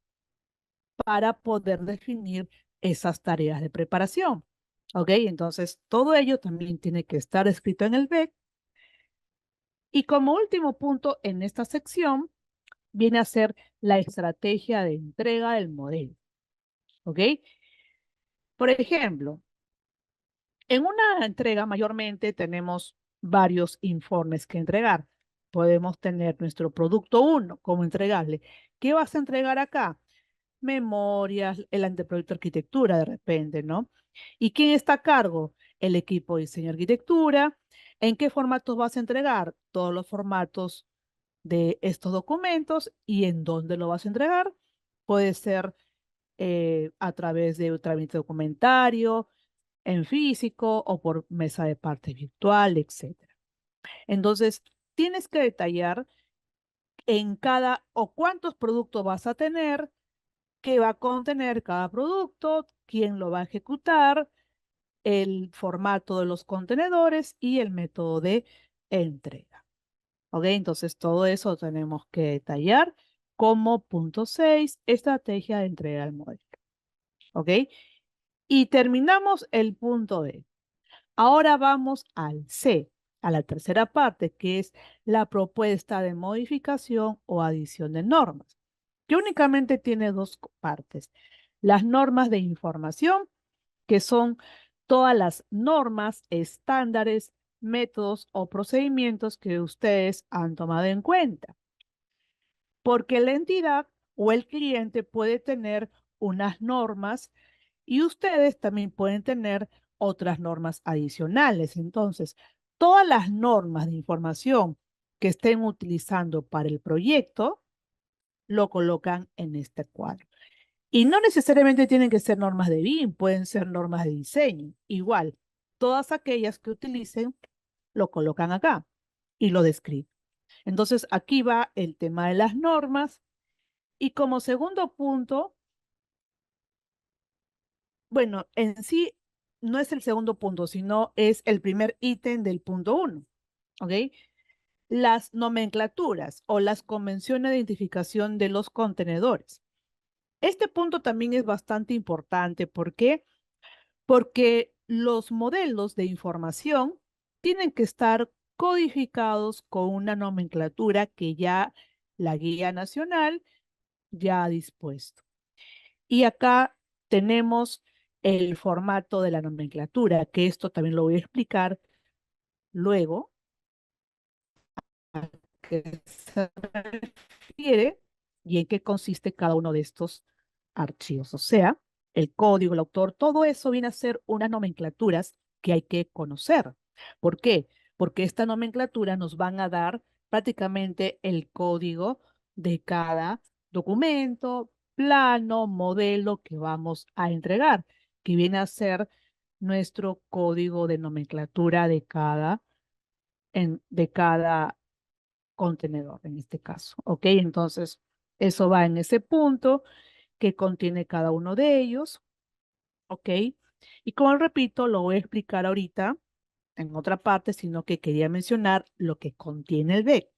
para poder definir esas tareas de preparación. ¿Ok? Entonces, todo ello también tiene que estar escrito en el BEC. Y como último punto en esta sección, viene a ser la estrategia de entrega del modelo. ¿Ok? Por ejemplo, en una entrega mayormente tenemos varios informes que entregar. Podemos tener nuestro producto uno como entregable. ¿Qué vas a entregar acá? Memorias, el anteproyecto de arquitectura de repente, ¿no? ¿Y quién está a cargo? El equipo de diseño de arquitectura. ¿En qué formatos vas a entregar? Todos los formatos de estos documentos y en dónde lo vas a entregar. Puede ser a través de un trámite documentario, en físico o por mesa de parte virtual, etcétera. Entonces, tienes que detallar en cada o cuántos productos vas a tener, qué va a contener cada producto, quién lo va a ejecutar, el formato de los contenedores y el método de entrega. ¿Ok? Entonces, todo eso tenemos que detallar como punto 6, estrategia de entrega al modelo. ¿Ok? Y terminamos el punto D. Ahora vamos al C, a la tercera parte, que es la propuesta de modificación o adición de normas, que únicamente tiene dos partes. Las normas de información, que son todas las normas, estándares, métodos o procedimientos que ustedes han tomado en cuenta, porque la entidad o el cliente puede tener unas normas y ustedes también pueden tener otras normas adicionales. Entonces, todas las normas de información que estén utilizando para el proyecto lo colocan en este cuadro. Y no necesariamente tienen que ser normas de BIM, pueden ser normas de diseño. Igual, todas aquellas que utilicen lo colocan acá y lo describen. Entonces, aquí va el tema de las normas. Y como segundo punto, bueno, en sí no es el segundo punto, sino es el primer ítem del punto uno, ¿ok? Las nomenclaturas o las convenciones de identificación de los contenedores. Este punto también es bastante importante. ¿Por qué? Porque los modelos de información tienen que estar codificados con una nomenclatura que ya la Guía Nacional ya ha dispuesto. Y acá tenemos el formato de la nomenclatura, que esto también lo voy a explicar luego a qué se refiere y en qué consiste cada uno de estos archivos. O sea, el código, el autor, todo eso viene a ser unas nomenclaturas que hay que conocer. ¿Por qué? Porque esta nomenclatura nos van a dar prácticamente el código de cada documento, plano, modelo que vamos a entregar, que viene a ser nuestro código de nomenclatura de cada contenedor en este caso. ¿Ok? Entonces, eso va en ese punto que contiene cada uno de ellos. ¿Ok? Y como repito, lo voy a explicar ahorita en otra parte, sino que quería mencionar lo que contiene el BEC.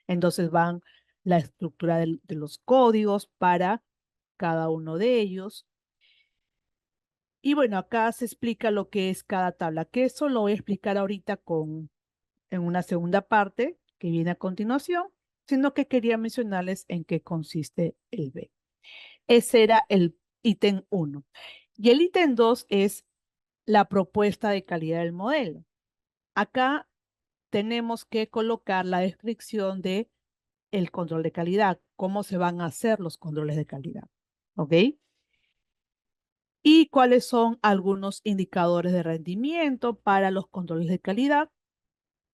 Entonces van la estructura de los códigos para cada uno de ellos. Y bueno, acá se explica lo que es cada tabla, que eso lo voy a explicar ahorita en una segunda parte que viene a continuación, sino que quería mencionarles en qué consiste el BEC. Ese era el ítem 1. Y el ítem 2 es la propuesta de calidad del modelo. Acá tenemos que colocar la descripción de el control de calidad, cómo se van a hacer los controles de calidad. ¿Ok? Y cuáles son algunos indicadores de rendimiento para los controles de calidad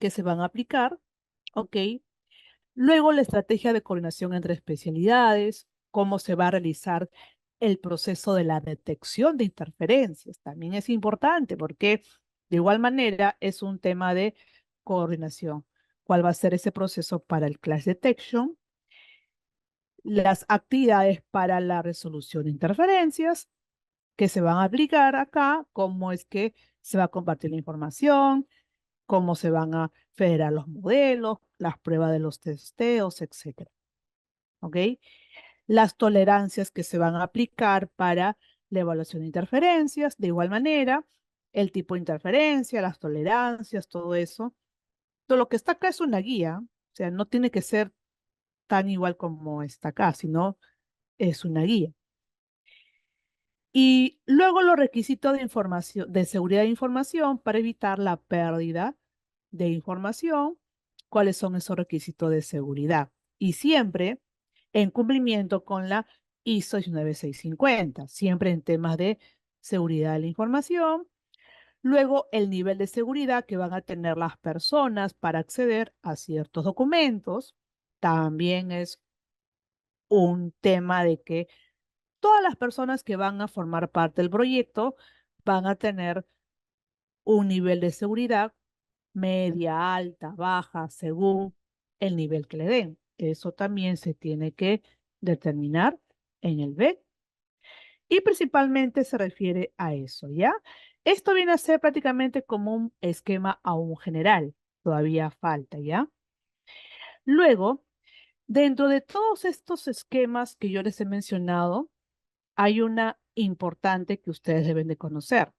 que se van a aplicar. ¿Ok? Luego, la estrategia de coordinación entre especialidades, cómo se va a realizar el proceso de la detección de interferencias. También es importante porque de igual manera es un tema de coordinación. ¿Cuál va a ser ese proceso para el clash detection? Las actividades para la resolución de interferencias que se van a aplicar acá, cómo es que se va a compartir la información, cómo se van a federar los modelos, las pruebas de los testeos, etcétera. ¿Ok? Las tolerancias que se van a aplicar para la evaluación de interferencias, de igual manera, el tipo de interferencia, las tolerancias, todo eso. Todo lo que está acá es una guía, o sea, no tiene que ser tan igual como está acá, sino es una guía. Y luego los requisitos de información, de seguridad de información para evitar la pérdida de información. ¿Cuáles son esos requisitos de seguridad? Y siempre en cumplimiento con la ISO 19650, siempre en temas de seguridad de la información. Luego, el nivel de seguridad que van a tener las personas para acceder a ciertos documentos. También es un tema de que todas las personas que van a formar parte del proyecto van a tener un nivel de seguridad media, alta, baja, según el nivel que le den. Eso también se tiene que determinar en el BEC y principalmente se refiere a eso, ¿ya? Esto viene a ser prácticamente como un esquema aún general. Todavía falta, ¿ya? Luego, dentro de todos estos esquemas que yo les he mencionado, hay una importante que ustedes deben de conocer,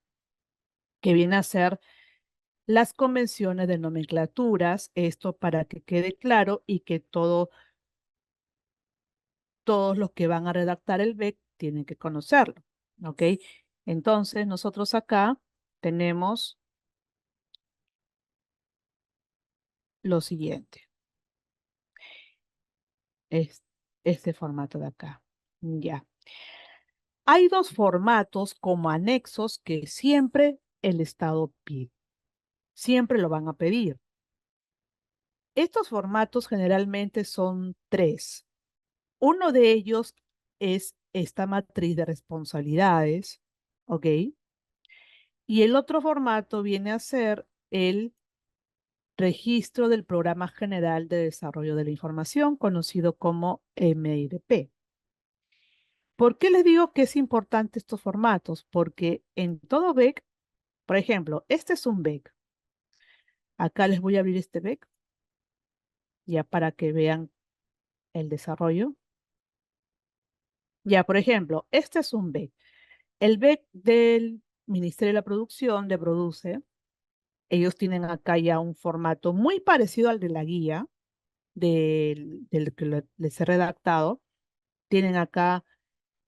que viene a ser las convenciones de nomenclaturas, esto para que quede claro y que todos los que van a redactar el BEC tienen que conocerlo, ¿ok? Entonces, nosotros acá tenemos lo siguiente, es este formato de acá, ya. Hay dos formatos como anexos que siempre el Estado pide, siempre lo van a pedir. Estos formatos generalmente son tres. Uno de ellos es esta matriz de responsabilidades, ¿ok? Y el otro formato viene a ser el registro del Programa General de Desarrollo de la Información, conocido como MIDP. ¿Por qué les digo que es importante estos formatos? Porque en todo BEC, por ejemplo, este es un BEC. Acá les voy a abrir este BEC, ya para que vean el desarrollo. Ya, por ejemplo, este es un BEC. El BEC del Ministerio de la Producción, de Produce, ellos tienen acá ya un formato muy parecido al de la guía del que les he redactado. Tienen acá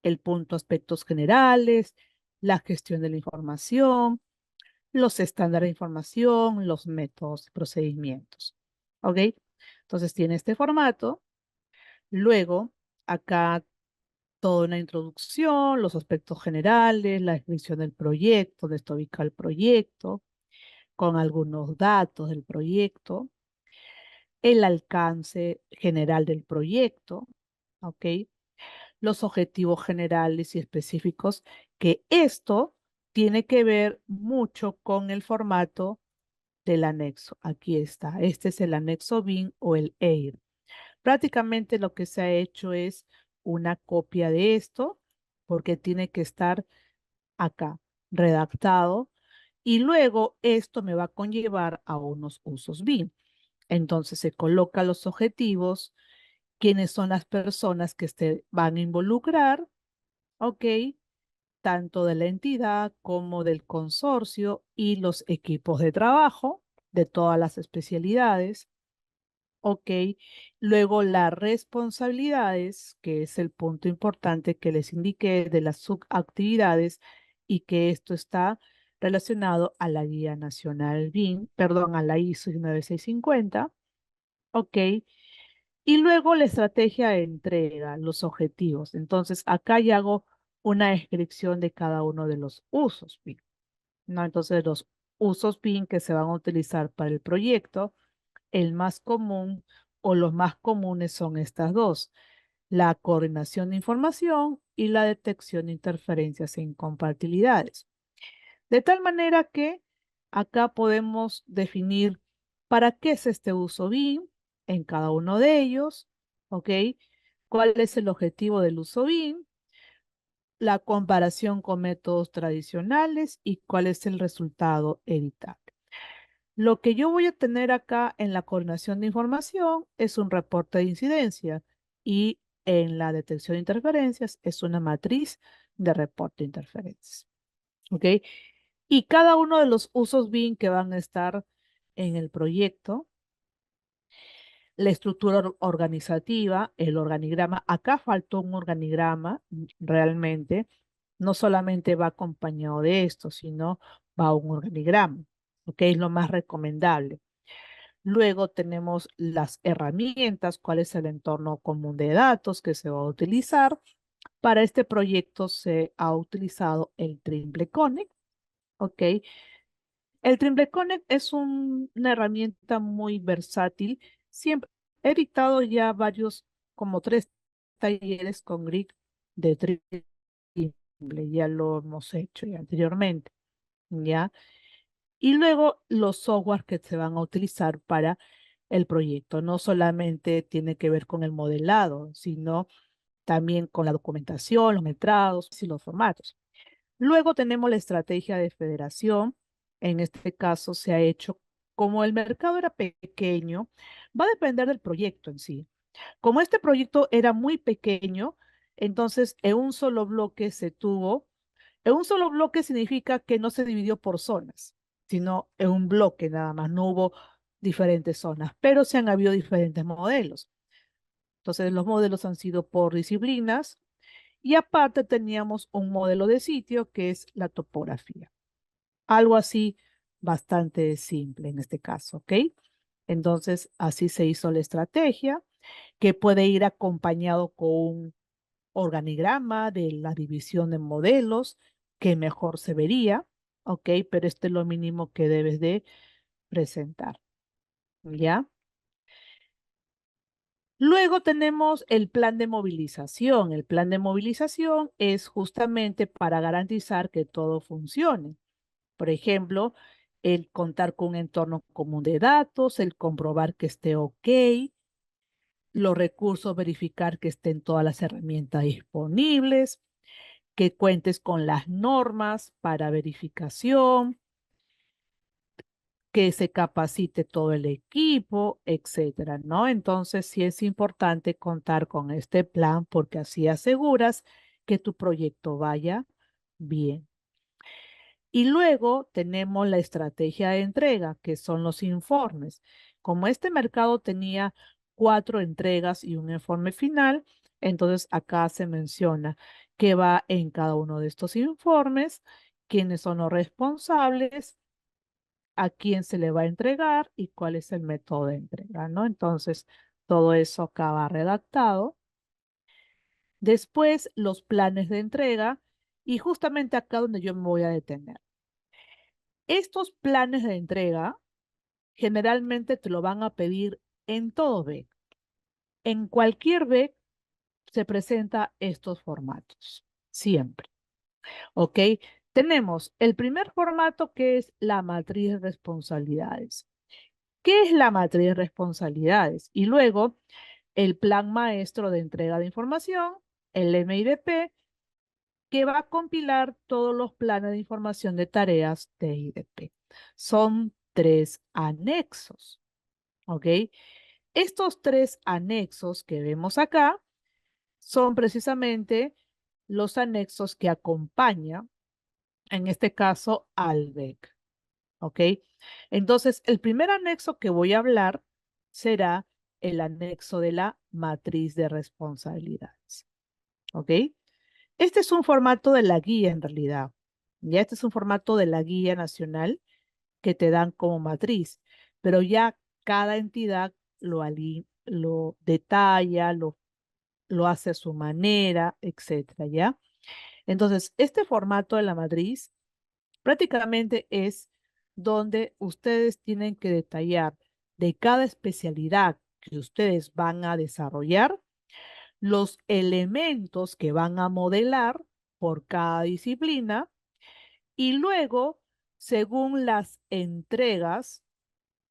el punto aspectos generales, la gestión de la información, los estándares de información, los métodos y procedimientos. ¿Ok? Entonces tiene este formato. Luego, acá toda una introducción, los aspectos generales, la descripción del proyecto, donde está ubicado el proyecto, con algunos datos del proyecto, el alcance general del proyecto, ¿ok? Los objetivos generales y específicos, que esto tiene que ver mucho con el formato del anexo. Aquí está. Este es el anexo BIM o el EIR. Prácticamente lo que se ha hecho es una copia de esto porque tiene que estar acá redactado y luego esto me va a conllevar a unos usos BIM. Entonces se coloca los objetivos, quiénes son las personas que se van a involucrar, ¿ok? Tanto de la entidad como del consorcio y los equipos de trabajo de todas las especialidades. Ok, luego las responsabilidades, que es el punto importante que les indiqué de las subactividades y que esto está relacionado a la Guía Nacional BIM, perdón, a la ISO 9650. Ok, y luego la estrategia de entrega, los objetivos. Entonces, acá ya hago una descripción de cada uno de los usos BIM, ¿no? Entonces, los usos BIM que se van a utilizar para el proyecto, el más común o los más comunes son estas dos, la coordinación de información y la detección de interferencias e incompatibilidades. De tal manera que acá podemos definir para qué es este uso BIM en cada uno de ellos, ¿ok? ¿Cuál es el objetivo del uso BIM? La comparación con métodos tradicionales y cuál es el resultado evitable. Lo que yo voy a tener acá en la coordinación de información es un reporte de incidencia y en la detección de interferencias es una matriz de reporte de interferencias. ¿Ok? Y cada uno de los usos BIM que van a estar en el proyecto, la estructura organizativa, el organigrama, acá faltó un organigrama realmente, no solamente va acompañado de esto, sino va un organigrama. ¿Ok? Es lo más recomendable. Luego tenemos las herramientas, cuál es el entorno común de datos que se va a utilizar. Para este proyecto se ha utilizado el Trimble Connect, ¿ok? El Trimble Connect es una herramienta muy versátil. Siempre he dictado ya varios, como 3 talleres con grid de Trimble, ya lo hemos hecho ya anteriormente, ¿ya? Y luego los software que se van a utilizar para el proyecto. No solamente tiene que ver con el modelado, sino también con la documentación, los metrados y los formatos. Luego tenemos la estrategia de federación. En este caso se ha hecho, como el mercado era pequeño, va a depender del proyecto en sí. Como este proyecto era muy pequeño, entonces en un solo bloque se tuvo en un solo bloque significa que no se dividió por zonas, sino en un bloque nada más, no hubo diferentes zonas, pero se han habido diferentes modelos. Entonces, los modelos han sido por disciplinas y aparte teníamos un modelo de sitio que es la topografía. Algo así bastante simple en este caso, ¿ok? Entonces, así se hizo la estrategia, que puede ir acompañado con un organigrama de la división de modelos que mejor se vería, ¿ok? Pero este es lo mínimo que debes de presentar, ¿ya? Luego tenemos el plan de movilización. El plan de movilización es justamente para garantizar que todo funcione. Por ejemplo, el contar con un entorno común de datos, el comprobar que esté ok, los recursos, verificar que estén todas las herramientas disponibles, que cuentes con las normas para verificación, que se capacite todo el equipo, etcétera, ¿no? Entonces, sí es importante contar con este plan porque así aseguras que tu proyecto vaya bien. Y luego tenemos la estrategia de entrega, que son los informes. Como este mercado tenía 4 entregas y un informe final, entonces acá se menciona qué va en cada uno de estos informes, quiénes son los responsables, a quién se le va a entregar y cuál es el método de entrega, ¿no? Entonces, todo eso acaba redactado. Después, los planes de entrega y justamente acá donde yo me voy a detener. Estos planes de entrega generalmente te lo van a pedir en todo BEC. En cualquier BEC se presenta estos formatos, siempre, ¿ok? Tenemos el primer formato que es la matriz de responsabilidades. ¿Qué es la matriz de responsabilidades? Y luego el plan maestro de entrega de información, el MIDP, que va a compilar todos los planes de información de tareas de IDP. Son 3 anexos, ¿ok? Estos 3 anexos que vemos acá son precisamente los anexos que acompañan, en este caso, al BEC, ¿ok? Entonces, el primer anexo que voy a hablar será el anexo de la matriz de responsabilidades, ¿ok? Este es un formato de la guía en realidad. Ya este es un formato de la guía nacional que te dan como matriz, pero ya cada entidad lo detalla, lo hace a su manera, etcétera, ¿ya? Entonces, este formato de la matriz prácticamente es donde ustedes tienen que detallar de cada especialidad que ustedes van a desarrollar los elementos que van a modelar por cada disciplina y luego, según las entregas,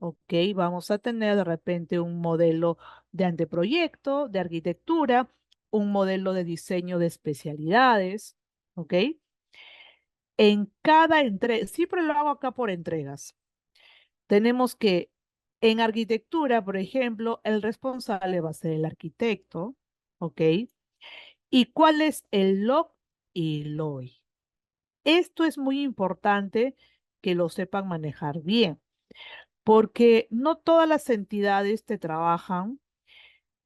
ok, vamos a tener de repente un modelo de anteproyecto, de arquitectura, un modelo de diseño de especialidades, ok. En cada entrega, siempre lo hago acá por entregas. Tenemos que en arquitectura, por ejemplo, el responsable va a ser el arquitecto, ok. ¿Y cuál es el log y LOI? Esto es muy importante que lo sepan manejar bien, porque no todas las entidades te trabajan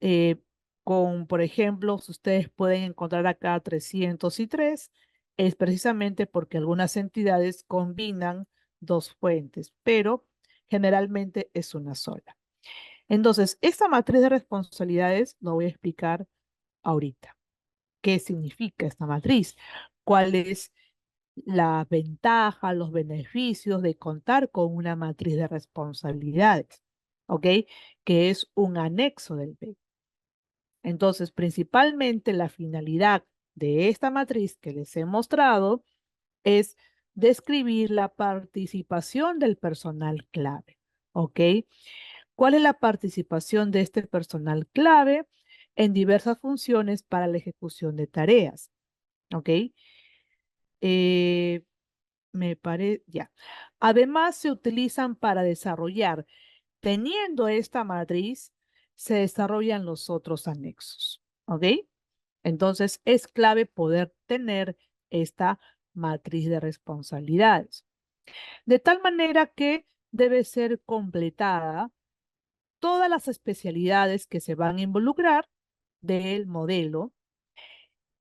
eh, con, por ejemplo, si ustedes pueden encontrar acá 303, es precisamente porque algunas entidades combinan 2 fuentes, pero generalmente es una sola. Entonces, esta matriz de responsabilidades lo voy a explicar ahorita. ¿Qué significa esta matriz? ¿Cuál es la ventaja, los beneficios de contar con una matriz de responsabilidades? ¿Ok? Que es un anexo del B. Entonces, principalmente la finalidad de esta matriz que les he mostrado es describir la participación del personal clave. ¿Ok? ¿Cuál es la participación de este personal clave en diversas funciones para la ejecución de tareas? ¿Ok? Eh, Me parece, ya. Además, se utilizan para desarrollar, teniendo esta matriz, se desarrollan los otros anexos. ¿Ok? Entonces, es clave poder tener esta matriz de responsabilidades. De tal manera que debe ser completada todas las especialidades que se van a involucrar del modelo,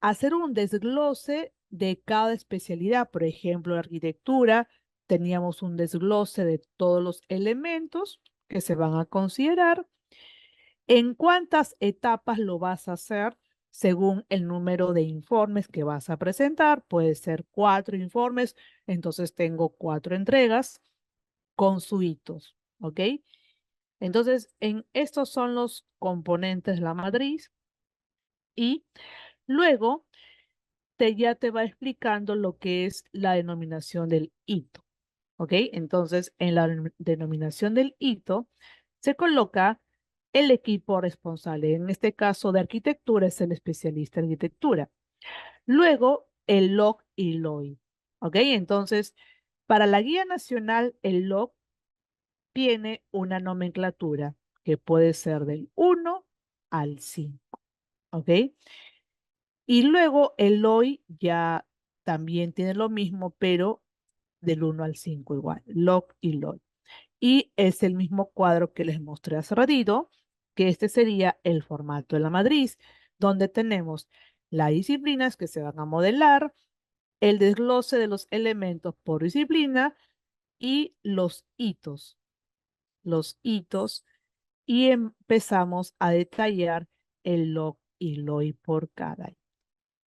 hacer un desglose de cada especialidad. Por ejemplo, arquitectura, teníamos un desglose de todos los elementos que se van a considerar. ¿En cuántas etapas lo vas a hacer? Según el número de informes que vas a presentar, puede ser 4 informes, entonces tengo 4 entregas con sus hitos, ¿ok? Entonces, en estos son los componentes de la matriz y luego ya te va explicando lo que es la denominación del hito, ¿ok? Entonces, en la denominación del hito se coloca el equipo responsable. En este caso de arquitectura es el especialista en arquitectura. Luego, el log y LOI, ¿ok? Entonces, para la guía nacional, el log tiene una nomenclatura que puede ser del 1 al 5, ¿ok? Y luego el LOI ya también tiene lo mismo, pero del 1 al 5 igual, log y LOI. Y es el mismo cuadro que les mostré hace ratito, que este sería el formato de la matriz, donde tenemos las disciplinas que se van a modelar, el desglose de los elementos por disciplina y los hitos, y empezamos a detallar el log y LOI por cada hito.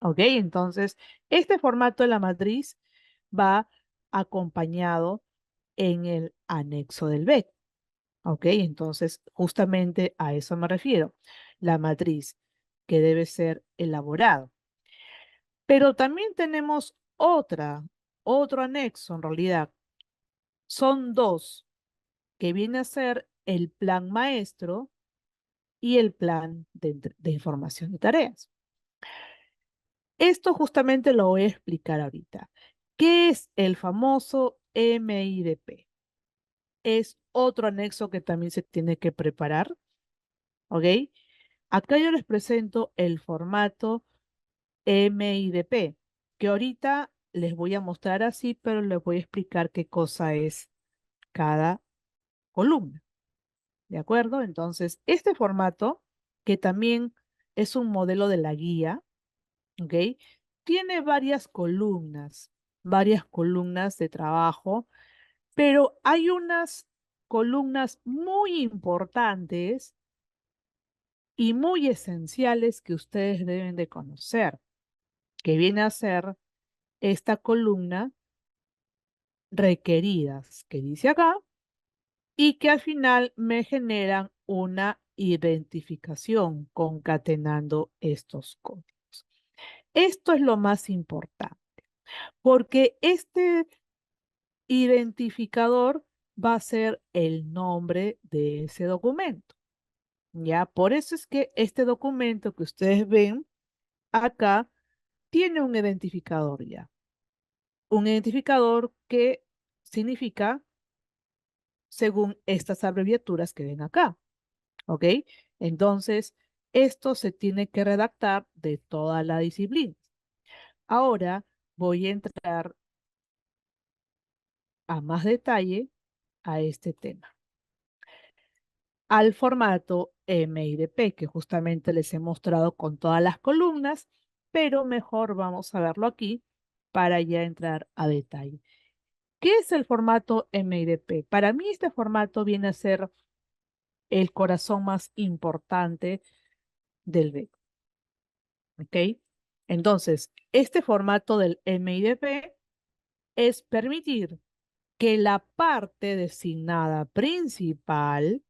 ¿Ok? Entonces, este formato de la matriz va acompañado en el anexo del BEC. ¿Ok? Entonces, justamente a eso me refiero. La matriz que debe ser elaborada. Pero también tenemos otra. otro anexo en realidad. Son dos, que viene a ser el plan maestro y el plan de información de tareas. Esto justamente lo voy a explicar ahorita. ¿Qué es el famoso MIDP? Es otro anexo que también se tiene que preparar, ¿ok? Acá yo les presento el formato MIDP, que ahorita les voy a mostrar así, pero les voy a explicar qué cosa es cada columna, ¿de acuerdo? Entonces, este formato, que también es un modelo de la guía, ¿ok? Tiene varias columnas de trabajo, pero hay unas columnas muy importantes y muy esenciales que ustedes deben de conocer, que viene a ser esta columna requeridas, que dice acá, y que al final me generan una identificación concatenando estos códigos. Esto es lo más importante, porque este identificador va a ser el nombre de ese documento. Ya, por eso es que este documento que ustedes ven acá tiene un identificador ya. Un identificador que significa según estas abreviaturas que ven acá. ¿Ok? Entonces, esto se tiene que redactar de toda la disciplina. Ahora voy a entrar a más detalle a este tema. Al formato MIDP, que justamente les he mostrado con todas las columnas, pero mejor vamos a verlo aquí para ya entrar a detalle. ¿Qué es el formato MIDP? Para mí este formato viene a ser el corazón más importante del BEC. ¿Ok? Entonces, este formato del MIDP es permitir que la parte designada principal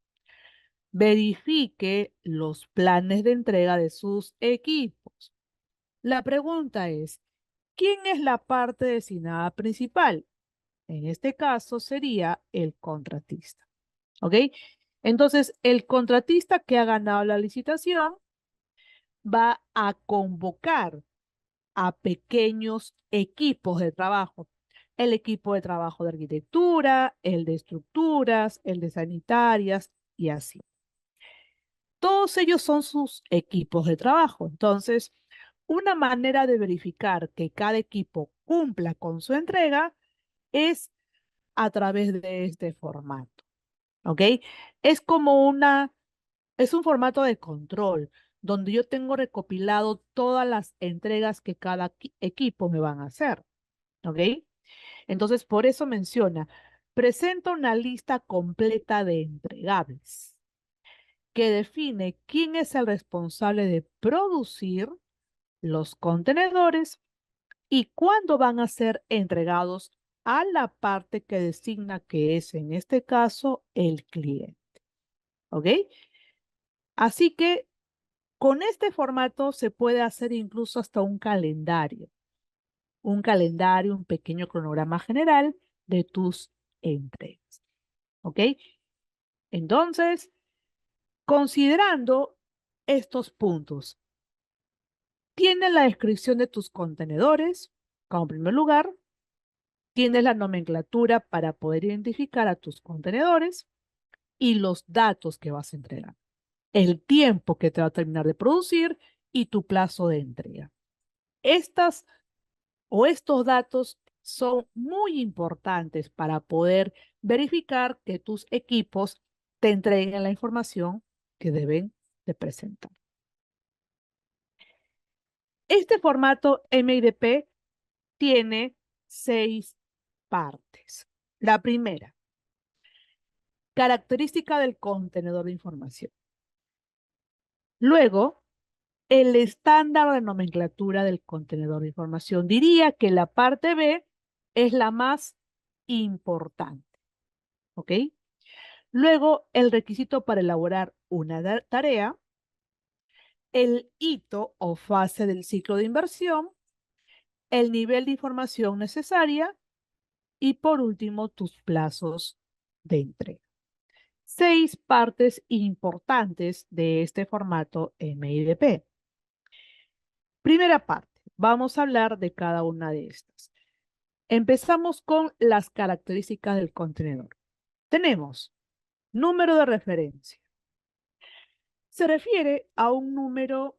verifique los planes de entrega de sus equipos. La pregunta es, ¿quién es la parte designada principal? En este caso sería el contratista. ¿Ok? Entonces, el contratista que ha ganado la licitación va a convocar a pequeños equipos de trabajo. El equipo de trabajo de arquitectura, el de estructuras, el de sanitarias y así. Todos ellos son sus equipos de trabajo. Entonces, una manera de verificar que cada equipo cumpla con su entrega es a través de este formato. ¿Ok? Es como es un formato de control donde yo tengo recopilado todas las entregas que cada equipo me van a hacer. ¿Ok? Entonces, por eso menciona, presenta una lista completa de entregables que define quién es el responsable de producir los contenedores y cuándo van a ser entregados a la parte que designa que es, en este caso, el cliente. ¿Ok? Así que con este formato se puede hacer incluso hasta un calendario, un pequeño cronograma general de tus entregas. ¿Ok? Entonces, considerando estos puntos, tienes la descripción de tus contenedores, como primer lugar, tienes la nomenclatura para poder identificar a tus contenedores y los datos que vas a entregar, el tiempo que te va a terminar de producir y tu plazo de entrega. Estas estos datos son muy importantes para poder verificar que tus equipos te entreguen la información que deben de presentar. Este formato MIDP tiene 6 partes. La primera, característica del contenedor de información. Luego, el estándar de nomenclatura del contenedor de información. Diría que la parte B es la más importante. ¿Ok? Luego, el requisito para elaborar una tarea, el hito o fase del ciclo de inversión, el nivel de información necesaria Y por último, tus plazos de entrega. 6 partes importantes de este formato MIDP. Primera parte, vamos a hablar de cada una de estas. Empezamos con las características del contenedor. Tenemos número de referencia. Se refiere a un número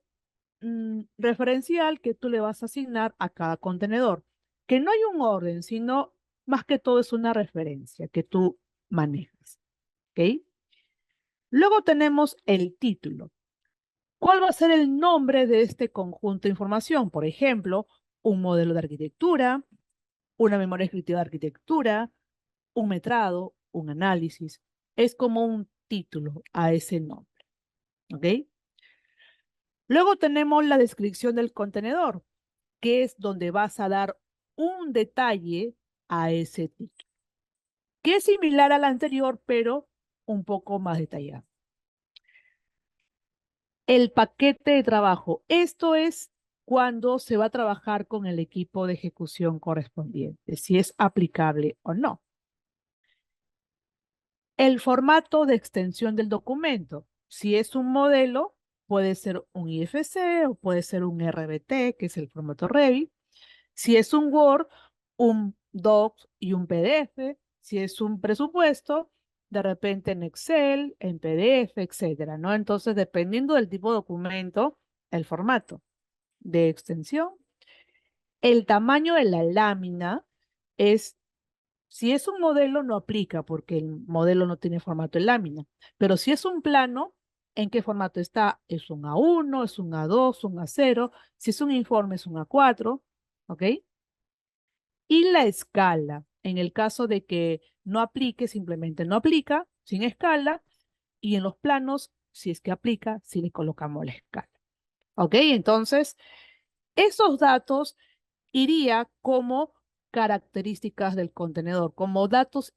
referencial que tú le vas a asignar a cada contenedor, que no hay un orden, sino más que todo es una referencia que tú manejas. ¿Ok? Luego tenemos el título. ¿Cuál va a ser el nombre de este conjunto de información? Por ejemplo, un modelo de arquitectura, una memoria descriptiva de arquitectura, un metrado, un análisis. Es como un título a ese nombre. ¿Ok? Luego tenemos la descripción del contenedor, que es donde vas a dar un detalle a ese título, que es similar al anterior, pero un poco más detallado. El paquete de trabajo. Esto es cuando se va a trabajar con el equipo de ejecución correspondiente, si es aplicable o no. El formato de extensión del documento. Si es un modelo, puede ser un IFC o puede ser un RBT, que es el formato Revit. Si es un Word, un Doc y un PDF. Si es un presupuesto, de repente en Excel, en PDF, etcétera, ¿no? Entonces, dependiendo del tipo de documento, el formato de extensión, el tamaño de la lámina es, si es un modelo, no aplica porque el modelo no tiene formato de lámina, pero si es un plano, ¿en qué formato está? ¿Es un A1, es un A2, un A0? Si es un informe, es un A4, ¿ok? Y la escala, en el caso de que no aplique, simplemente no aplica, sin escala, y en los planos, si es que aplica, si le colocamos la escala. ¿Ok? Entonces, esos datos iría como características del contenedor, como datos,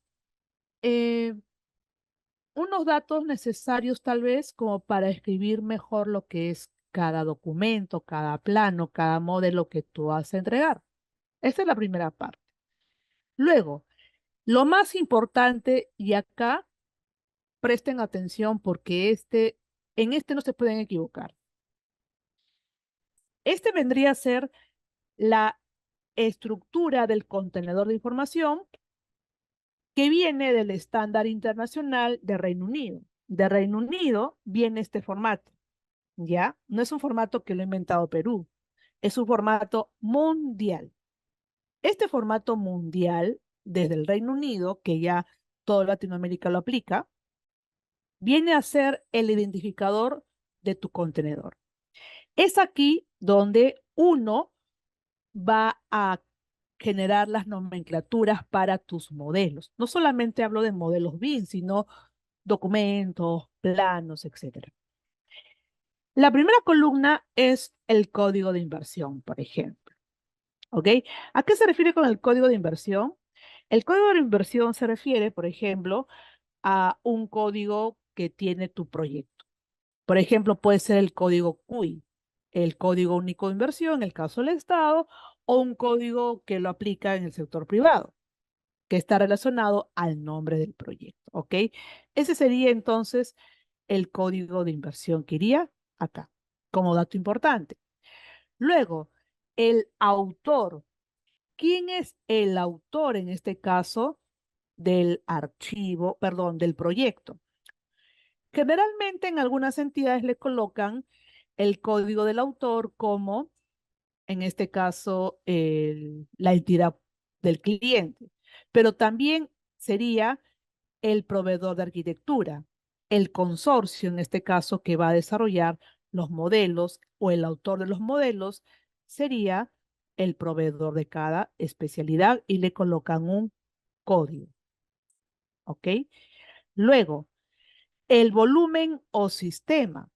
eh, unos datos necesarios tal vez como para escribir mejor lo que es cada documento, cada plano, cada modelo que tú vas a entregar. Esa es la primera parte. Luego, lo más importante, y acá presten atención porque en este no se pueden equivocar. Este vendría a ser la estructura del contenedor de información que viene del estándar internacional de Reino Unido. De Reino Unido viene este formato, ¿ya? No es un formato que lo ha inventado Perú, es un formato mundial. Este formato mundial, desde el Reino Unido, que ya toda Latinoamérica lo aplica, viene a ser el identificador de tu contenedor. Es aquí donde uno va a generar las nomenclaturas para tus modelos. No solamente hablo de modelos BIM, sino documentos, planos, etcétera. La primera columna es el código de inversión, por ejemplo. ¿Ok? ¿A qué se refiere con el código de inversión? El código de inversión se refiere, por ejemplo, a un código que tiene tu proyecto. Por ejemplo, puede ser el código CUI, el código único de inversión en el caso del Estado, o un código que lo aplica en el sector privado, que está relacionado al nombre del proyecto. ¿Ok? Ese sería entonces el código de inversión que iría acá, como dato importante. Luego, el autor. ¿Quién es el autor en este caso del archivo, perdón, del proyecto? Generalmente en algunas entidades le colocan el código del autor como, en este caso, la entidad del cliente, pero también sería el proveedor de arquitectura, el consorcio, en este caso, que va a desarrollar los modelos o el autor de los modelos sería el proveedor de cada especialidad y le colocan un código. ¿Ok? Luego, el volumen o sistema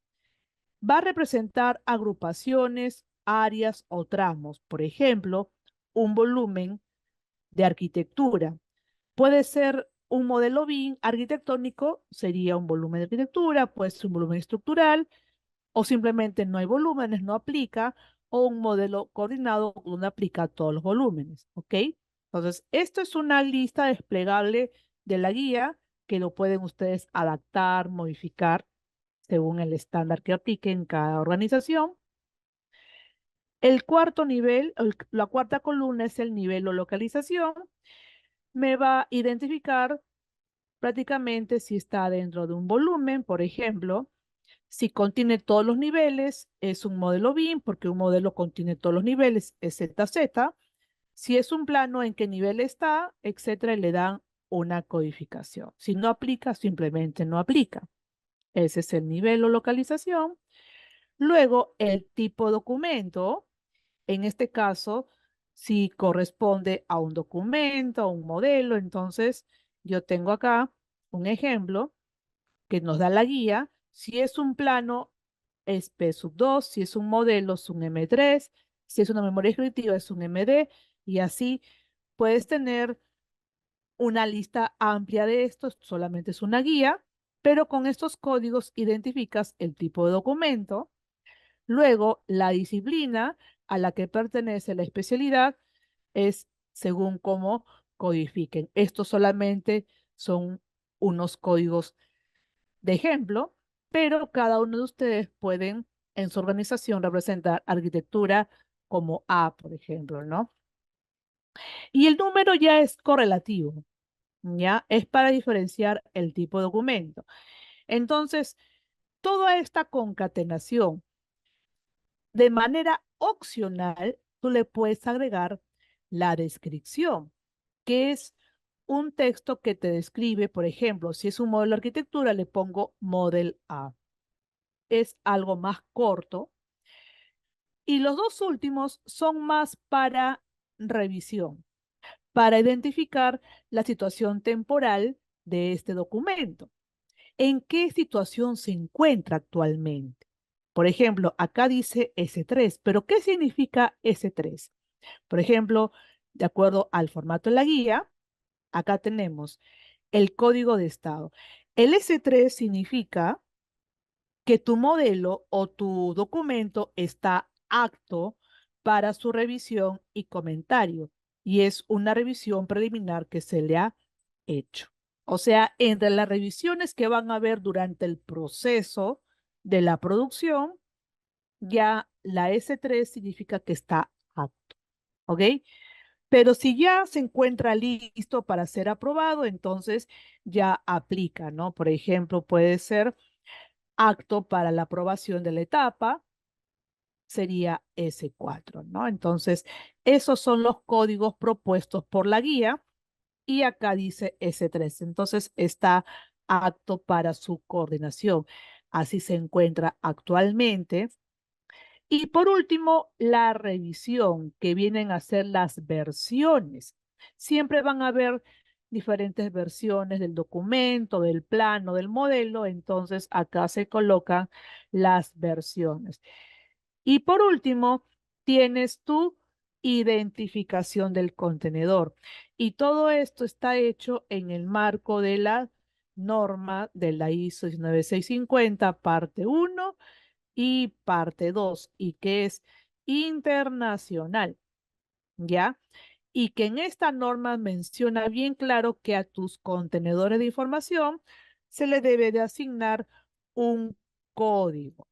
va a representar agrupaciones, áreas o tramos. Por ejemplo, un volumen de arquitectura. Puede ser un modelo BIM arquitectónico, sería un volumen de arquitectura, puede ser un volumen estructural, o simplemente no hay volúmenes, no aplica, o un modelo coordinado donde aplica todos los volúmenes, ¿ok? Entonces, esto es una lista desplegable de la guía que lo pueden ustedes adaptar, modificar según el estándar que aplique en cada organización. El cuarto nivel, la cuarta columna es el nivel o localización. Me va a identificar prácticamente si está dentro de un volumen, por ejemplo, si contiene todos los niveles, es un modelo BIM, porque un modelo contiene todos los niveles, es ZZ. Si es un plano, en qué nivel está, etcétera, y le dan una codificación. Si no aplica, simplemente no aplica. Ese es el nivel o localización. Luego, el tipo de documento, en este caso, si corresponde a un documento, a un modelo, entonces yo tengo acá un ejemplo que nos da la guía. Si es un plano, es P sub 2, si es un modelo, es un M3, si es una memoria descriptiva, es un MD, y así puedes tener una lista amplia de estos, solamente es una guía, pero con estos códigos identificas el tipo de documento, luego la disciplina a la que pertenece la especialidad es según cómo codifiquen. Estos solamente son unos códigos de ejemplo, pero cada uno de ustedes pueden en su organización representar arquitectura como A, por ejemplo, ¿no? Y el número ya es correlativo, ¿ya? Es para diferenciar el tipo de documento. Entonces, toda esta concatenación, de manera opcional, tú le puedes agregar la descripción, que es un texto que te describe, por ejemplo, si es un modelo de arquitectura, le pongo Model A. Es algo más corto. Y los dos últimos son más para revisión, para identificar la situación temporal de este documento. ¿En qué situación se encuentra actualmente? Por ejemplo, acá dice S3, pero ¿qué significa S3? Por ejemplo, de acuerdo al formato de la guía, acá tenemos el código de estado. El S3 significa que tu modelo o tu documento está apto para su revisión y comentario, y es una revisión preliminar que se le ha hecho. O sea, entre las revisiones que van a haber durante el proceso de la producción, ya la S3 significa que está apto, ¿ok? Pero si ya se encuentra listo para ser aprobado, entonces ya aplica, ¿no? Por ejemplo, puede ser acto para la aprobación de la etapa, sería S4, ¿no? Entonces, esos son los códigos propuestos por la guía y acá dice S3. Entonces, está apto para su coordinación. Así se encuentra actualmente. Y por último, la revisión, que vienen a ser las versiones. Siempre van a haber diferentes versiones del documento, del plano, del modelo, entonces acá se colocan las versiones. Y por último, tienes tu identificación del contenedor. Y todo esto está hecho en el marco de la norma de la ISO 19650, parte 1 y parte 2 y que es internacional, ¿ya? Y que en esta norma menciona bien claro que a tus contenedores de información se le debe de asignar un código.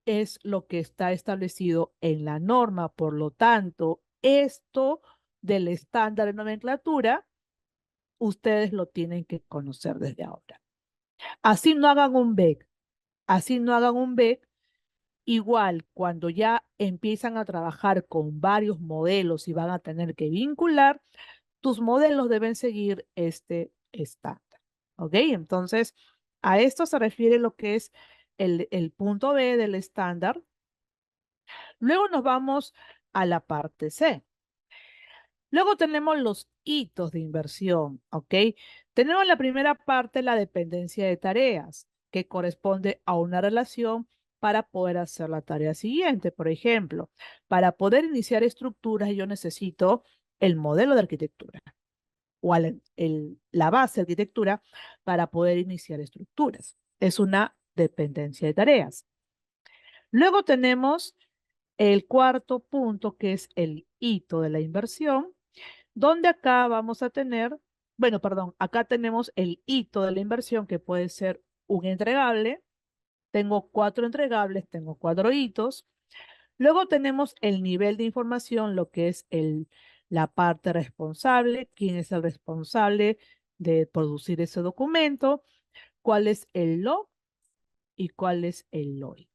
Es lo que está establecido en la norma. Por lo tanto, esto del estándar de nomenclatura, ustedes lo tienen que conocer desde ahora. Así no hagan un BEC, así no hagan un BEC. Igual, cuando ya empiezan a trabajar con varios modelos y van a tener que vincular, tus modelos deben seguir este estándar. ¿Ok? Entonces, a esto se refiere lo que es el punto B del estándar. Luego nos vamos a la parte C. Luego tenemos los hitos de inversión, ¿ok? Tenemos la primera parte, la dependencia de tareas, que corresponde a una relación para poder hacer la tarea siguiente. Por ejemplo, para poder iniciar estructuras, yo necesito el modelo de arquitectura o la base de arquitectura para poder iniciar estructuras. Es una dependencia de tareas. Luego tenemos el cuarto punto, que es el hito de la inversión. donde acá vamos a tener, bueno, perdón, acá tenemos el hito de la inversión que puede ser un entregable. Tengo 4 entregables, tengo 4 hitos. Luego tenemos el nivel de información, lo que es la parte responsable, quién es el responsable de producir ese documento, cuál es el log y cuál es el LOI.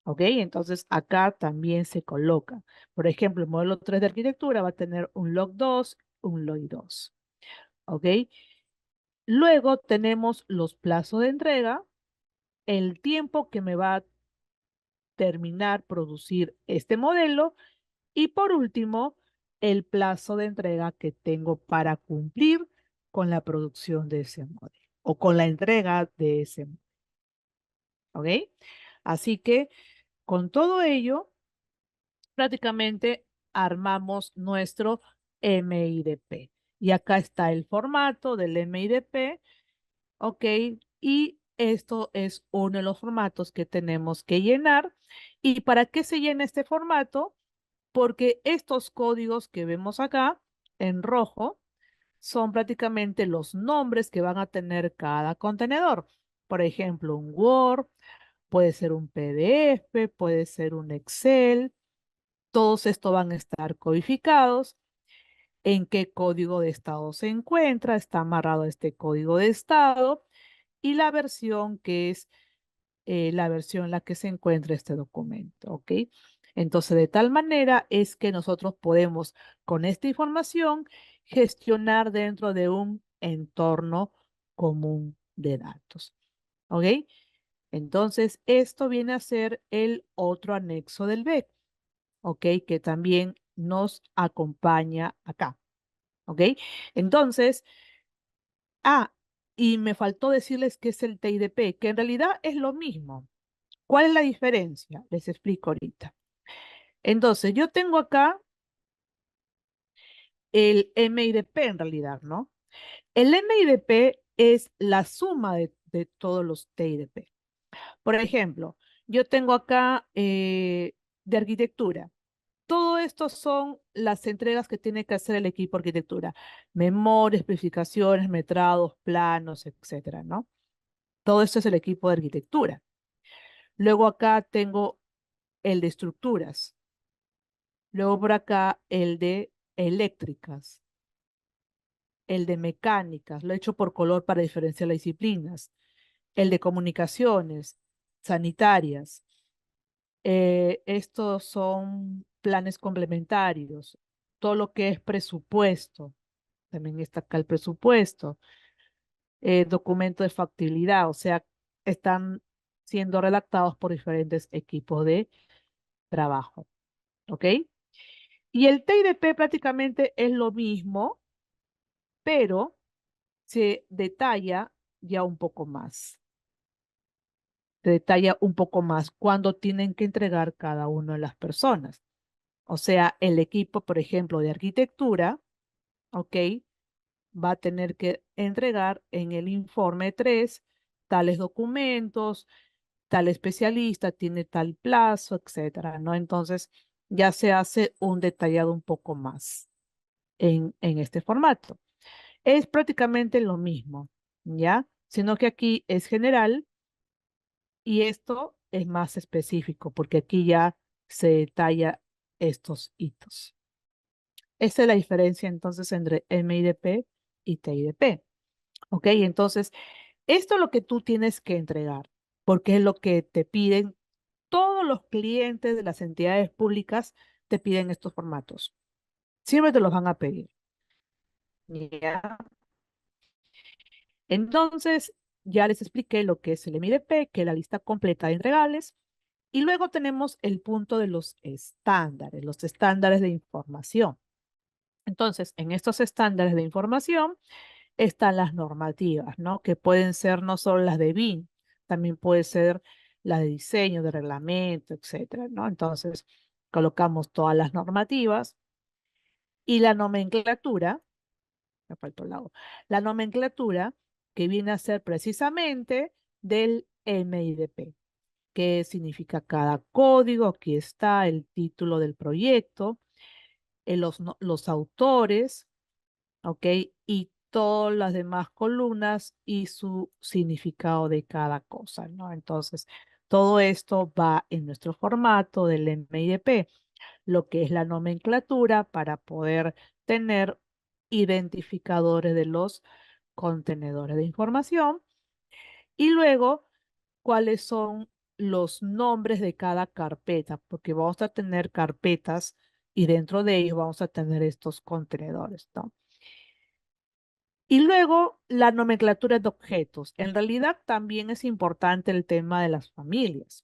¿Ok? Entonces acá también se coloca. Por ejemplo, el modelo 3 de arquitectura va a tener un log 2, un LOI 2. ¿Ok? Luego tenemos los plazos de entrega, el tiempo que me va a terminar producir este modelo y por último, el plazo de entrega que tengo para cumplir con la producción de ese modelo o con la entrega de ese modelo. ¿Ok? Así que con todo ello, prácticamente armamos nuestro MIDP. Y acá está el formato del MIDP, ¿ok? Y esto es uno de los formatos que tenemos que llenar. ¿Y para qué se llena este formato? Porque estos códigos que vemos acá en rojo son prácticamente los nombres que van a tener cada contenedor. Por ejemplo, un Word, puede ser un PDF, puede ser un Excel. Todos estos van a estar codificados. En qué código de estado se encuentra, está amarrado a este código de estado y la versión que es la versión en la que se encuentra este documento, ¿ok? Entonces, de tal manera es que nosotros podemos, con esta información, gestionar dentro de un entorno común de datos, ¿ok? Entonces, esto viene a ser el otro anexo del BEC, ¿ok? Que también nos acompaña acá, ¿ok? Entonces, y me faltó decirles qué es el TIDP, que en realidad es lo mismo. ¿Cuál es la diferencia? Les explico ahorita. Entonces, yo tengo acá el MIDP en realidad, ¿no? El MIDP es la suma de todos los TIDP. Por ejemplo, yo tengo acá de arquitectura. Todo esto son las entregas que tiene que hacer el equipo de arquitectura. Memoria, especificaciones, metrados, planos, etcétera, ¿no? Todo esto es el equipo de arquitectura. Luego acá tengo el de estructuras. Luego por acá el de eléctricas, el de mecánicas, lo he hecho por color para diferenciar las disciplinas, el de comunicaciones, sanitarias. Estos son planes complementarios, todo lo que es presupuesto, también está acá el presupuesto, documento de factibilidad, o sea, están siendo redactados por diferentes equipos de trabajo, ¿ok? Y el TIDP prácticamente es lo mismo, pero se detalla ya un poco más. Se detalla un poco más cuando tienen que entregar cada una de las personas. O sea, el equipo, por ejemplo, de arquitectura, ¿ok? Va a tener que entregar en el informe 3 tales documentos, tal especialista tiene tal plazo, etcétera, ¿no? Entonces, ya se hace un detallado un poco más en este formato. Es prácticamente lo mismo, ¿ya? Sino que aquí es general y esto es más específico porque aquí ya se detalla estos hitos. Esa es la diferencia entonces entre MIDP y TIDP, ¿ok? Entonces, esto es lo que tú tienes que entregar porque es lo que te piden todos los clientes de las entidades públicas, te piden estos formatos. Siempre te los van a pedir, ¿ya? Entonces, ya les expliqué lo que es el MIDP, que es la lista completa de entregables, y luego tenemos el punto de los estándares de información. Entonces, en estos estándares de información están las normativas, ¿no? Que pueden ser no solo las de BIM, también puede ser las de diseño, de reglamento, etcétera, ¿no? Entonces, colocamos todas las normativas y la nomenclatura, me faltó el lado, la nomenclatura que viene a ser precisamente del MIDP. ¿Qué significa cada código? Aquí está el título del proyecto, los autores, ¿ok? Y todas las demás columnas y su significado de cada cosa, ¿no? Entonces, todo esto va en nuestro formato del MIDP, lo que es la nomenclatura para poder tener identificadores de los contenedores de información y luego cuáles son los nombres de cada carpeta, porque vamos a tener carpetas y dentro de ellos vamos a tener estos contenedores, ¿no? Y luego la nomenclatura de objetos. En realidad también es importante el tema de las familias,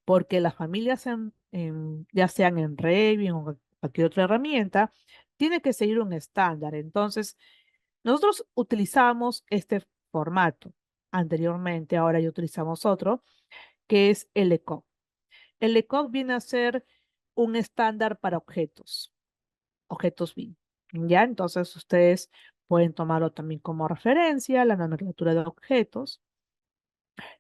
porque las familias ya sean en Revit o cualquier otra herramienta, tiene que seguir un estándar. Entonces, nosotros utilizamos este formato anteriormente, ahora ya utilizamos otro, que es el ECOC. El ECOC viene a ser un estándar para objetos BIM. ¿Ya? Entonces ustedes pueden tomarlo también como referencia, la nomenclatura de objetos.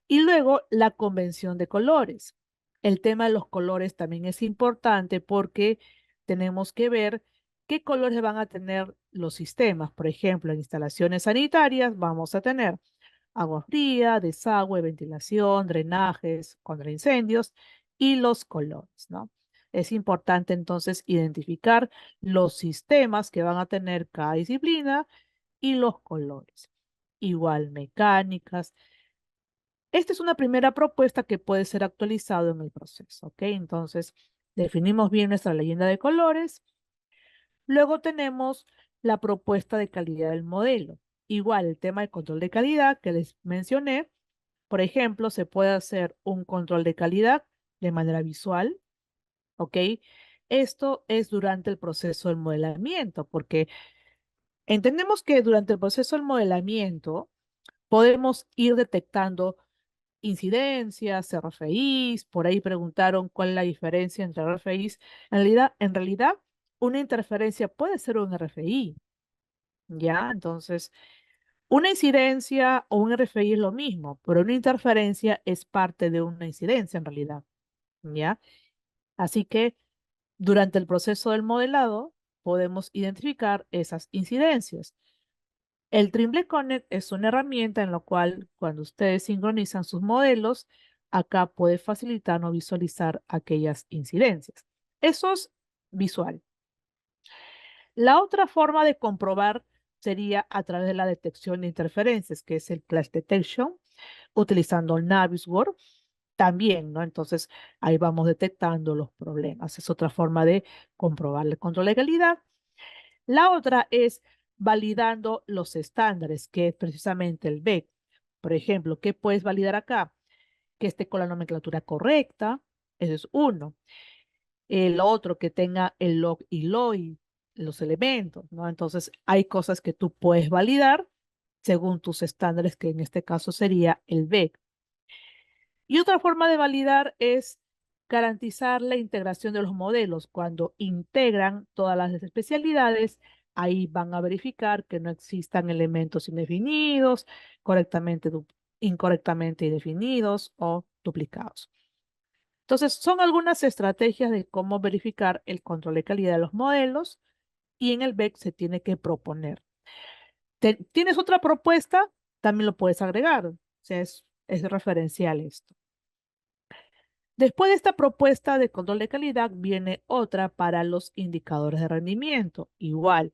Y luego la convención de colores. El tema de los colores también es importante porque tenemos que ver qué colores van a tener los sistemas. Por ejemplo, en instalaciones sanitarias vamos a tener agua fría, desagüe, ventilación, drenajes contra incendios y los colores, ¿no? Es importante entonces identificar los sistemas que van a tener cada disciplina y los colores. Igual mecánicas. Esta es una primera propuesta que puede ser actualizado en el proceso, ¿ok? Entonces, definimos bien nuestra leyenda de colores. Luego tenemos la propuesta de calidad del modelo. Igual, el tema de control de calidad que les mencioné. Por ejemplo, se puede hacer un control de calidad de manera visual, ¿ok? Esto es durante el proceso del modelamiento, porque entendemos que durante el proceso del modelamiento podemos ir detectando incidencias, RFIs, por ahí preguntaron cuál es la diferencia entre RFIs. En realidad, una interferencia puede ser un RFI, ¿ya? Entonces, una incidencia o un RFI es lo mismo, pero una interferencia es parte de una incidencia en realidad, ¿ya? Así que durante el proceso del modelado podemos identificar esas incidencias. El Trimble Connect es una herramienta en la cual cuando ustedes sincronizan sus modelos, acá puede facilitarnos visualizar aquellas incidencias. Eso es visual. La otra forma de comprobar sería a través de la detección de interferencias, que es el Clash Detection, utilizando el Navisworks también, ¿no? Entonces, ahí vamos detectando los problemas. Es otra forma de comprobar el control de calidad. La otra es validando los estándares, que es precisamente el BEC. Por ejemplo, ¿qué puedes validar acá? Que esté con la nomenclatura correcta, ese es uno. El otro, que tenga el log y LOI, los elementos, ¿no? Entonces, hay cosas que tú puedes validar según tus estándares, que en este caso sería el BEC. Y otra forma de validar es garantizar la integración de los modelos. Cuando integran todas las especialidades, ahí van a verificar que no existan elementos indefinidos, correctamente, incorrectamente indefinidos o duplicados. Entonces, son algunas estrategias de cómo verificar el control de calidad de los modelos y en el BEC se tiene que proponer. ¿Tienes otra propuesta? También lo puedes agregar. O sea, es referencial esto. Después de esta propuesta de control de calidad viene otra para los indicadores de rendimiento. Igual,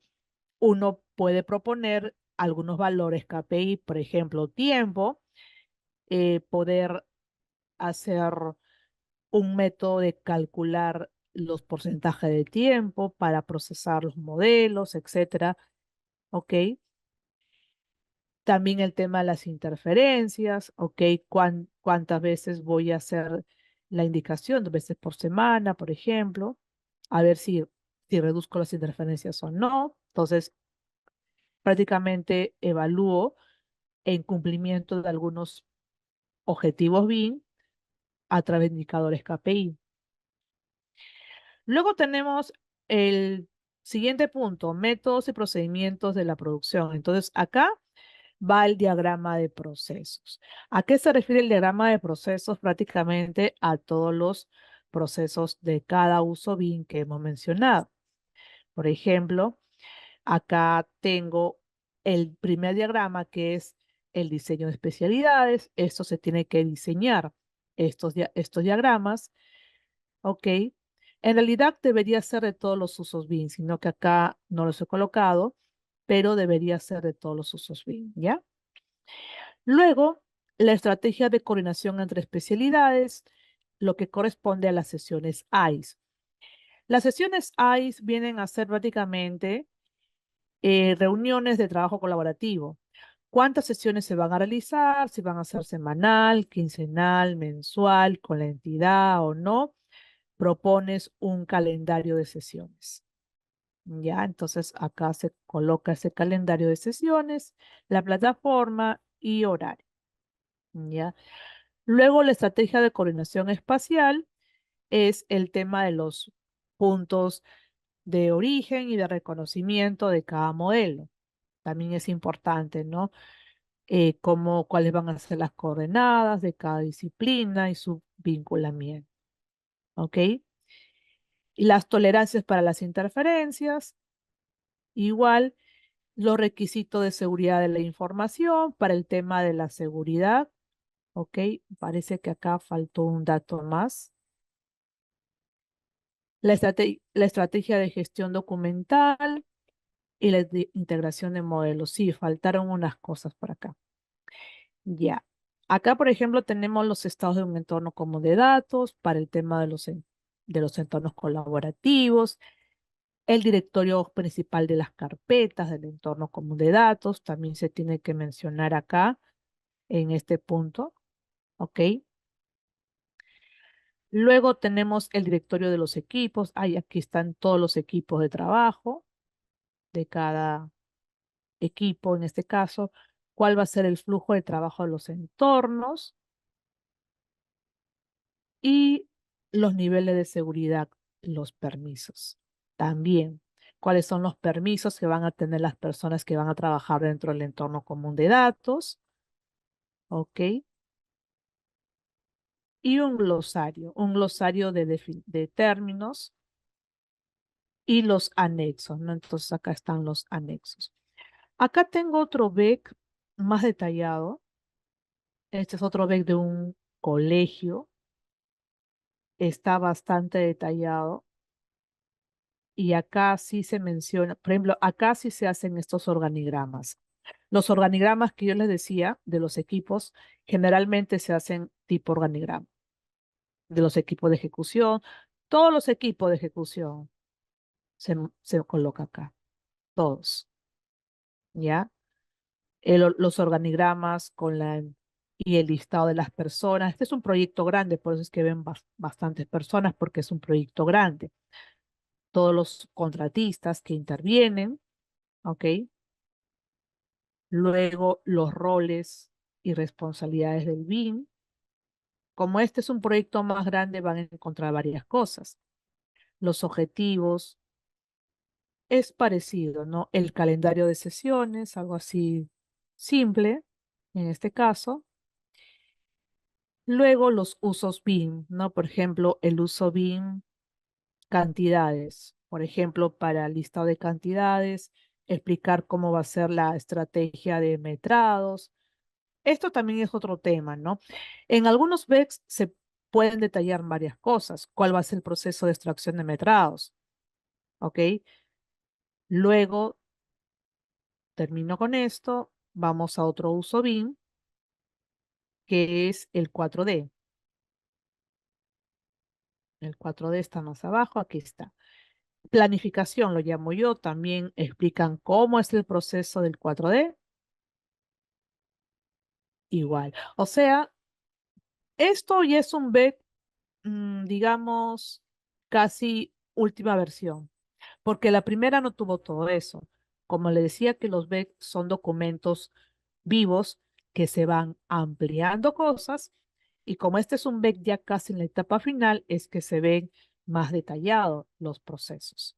uno puede proponer algunos valores KPI, por ejemplo, tiempo, poder hacer un método de calcular los porcentajes de tiempo para procesar los modelos, etcétera. ¿Ok? También el tema de las interferencias, ¿ok? ¿Cuántas veces voy a hacer la indicación? 2 veces por semana, por ejemplo, a ver si reduzco las interferencias o no. Entonces, prácticamente evalúo en cumplimiento de algunos objetivos BIM a través de indicadores KPI. Luego tenemos el siguiente punto, métodos y procedimientos de la producción. Entonces, acá va el diagrama de procesos. ¿A qué se refiere el diagrama de procesos? Prácticamente a todos los procesos de cada uso BIM que hemos mencionado. Por ejemplo, Acá tengo el primer diagrama que es el diseño de especialidades. Esto se tiene que diseñar, estos diagramas, ¿ok? En realidad debería ser de todos los usos BIM, sino que acá no los he colocado, pero debería ser de todos los usos BIM, ¿ya? Luego, la estrategia de coordinación entre especialidades, lo que corresponde a las sesiones AIS. Las sesiones AIS vienen a ser prácticamente reuniones de trabajo colaborativo. ¿Cuántas sesiones se van a realizar? Si van a ser semanal, quincenal, mensual, con la entidad o no. Propones un calendario de sesiones. Ya, entonces acá se coloca ese calendario de sesiones, la plataforma y horario. Ya. Luego la estrategia de coordinación espacial es el tema de los puntos de origen y de reconocimiento de cada modelo. También es importante, ¿no? Cuáles van a ser las coordenadas de cada disciplina y su vinculamiento, ¿ok? Y las tolerancias para las interferencias, igual los requisitos de seguridad de la información para el tema de la seguridad, ¿ok? Parece que acá faltó un dato más. La estrategia de gestión documental y la integración de modelos. Sí, faltaron unas cosas por acá. Ya. Acá, por ejemplo, tenemos los estados de un entorno común de datos para el tema de los entornos colaborativos, el directorio principal de las carpetas del entorno común de datos, también se tiene que mencionar acá en este punto, ¿ok? Luego tenemos el directorio de los equipos. Ahí aquí están todos los equipos de trabajo de cada equipo, en este caso, cuál va a ser el flujo de trabajo de los entornos y los niveles de seguridad, los permisos. También, cuáles son los permisos que van a tener las personas que van a trabajar dentro del entorno común de datos, ¿ok? Y un glosario de términos y los anexos, ¿no? Entonces acá están los anexos. Acá tengo otro BEC más detallado. Este es otro BEC de un colegio. Está bastante detallado. Y acá sí se menciona, por ejemplo, acá sí se hacen estos organigramas. Los organigramas que yo les decía de los equipos generalmente se hacen tipo organigrama. De los equipos de ejecución, todos los equipos de ejecución se coloca acá, todos, ¿ya? Los organigramas y el listado de las personas. Este es un proyecto grande, por eso es que ven bastantes personas, porque es un proyecto grande. Todos los contratistas que intervienen, ¿ok? Luego los roles y responsabilidades del BIM. Como este es un proyecto más grande, van a encontrar varias cosas. Los objetivos, es parecido, ¿no? El calendario de sesiones, algo así simple, en este caso. Luego los usos BIM, ¿no? Por ejemplo, el uso BIM, cantidades. Por ejemplo, para el listado de cantidades, explicar cómo va a ser la estrategia de metrados. Esto también es otro tema, ¿no? En algunos BECs se pueden detallar varias cosas. ¿Cuál va a ser el proceso de extracción de metrados? ¿Ok? Luego, termino con esto, vamos a otro uso BIM, que es el 4D. El 4D está más abajo, aquí está. Planificación lo llamo yo, también explican cómo es el proceso del 4D. Igual. O sea, esto ya es un BEC, digamos, casi última versión, porque la primera no tuvo todo eso. Como le decía que los BEC son documentos vivos que se van ampliando cosas y como este es un BEC ya casi en la etapa final, es que se ven más detallados los procesos.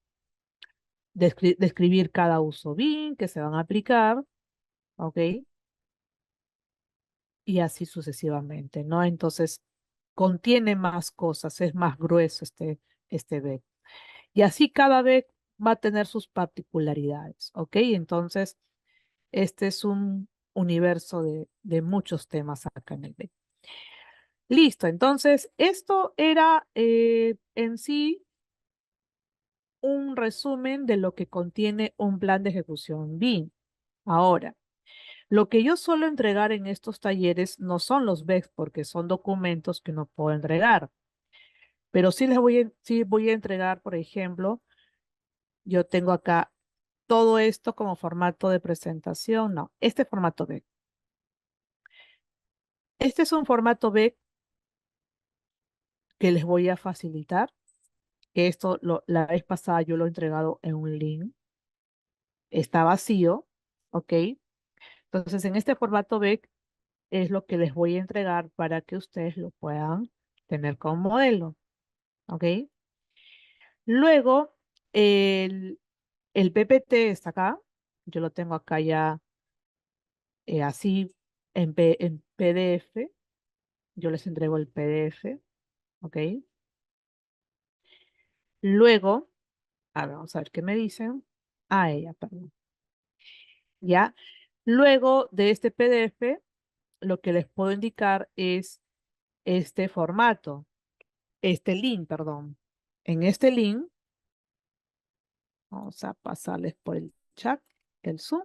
Describir cada uso BIM que se van a aplicar, ¿ok? Y así sucesivamente, ¿no? Entonces, contiene más cosas, es más grueso este BEC. Y así cada vez va a tener sus particularidades, ¿ok? Entonces, este es un universo de muchos temas acá en el B. Listo, entonces, esto era en sí un resumen de lo que contiene un plan de ejecución BIM. Ahora, lo que yo suelo entregar en estos talleres no son los BECs porque son documentos que no puedo entregar, pero sí voy a entregar, por ejemplo, yo tengo acá todo esto como formato de presentación, no, este formato B. Este es un formato B que les voy a facilitar, que la vez pasada yo lo he entregado en un link, está vacío, ¿ok? Entonces, en este formato B es lo que les voy a entregar para que ustedes lo puedan tener como modelo, ¿ok? Luego, el, el PPT está acá, yo lo tengo acá ya así en PDF, yo les entrego el PDF, ¿ok? Luego, a ver, vamos a ver qué me dicen. Ah, ella, perdón. ¿Ya? Luego de este PDF, lo que les puedo indicar es este formato, este link, perdón. En este link, vamos a pasarles por el chat, el Zoom.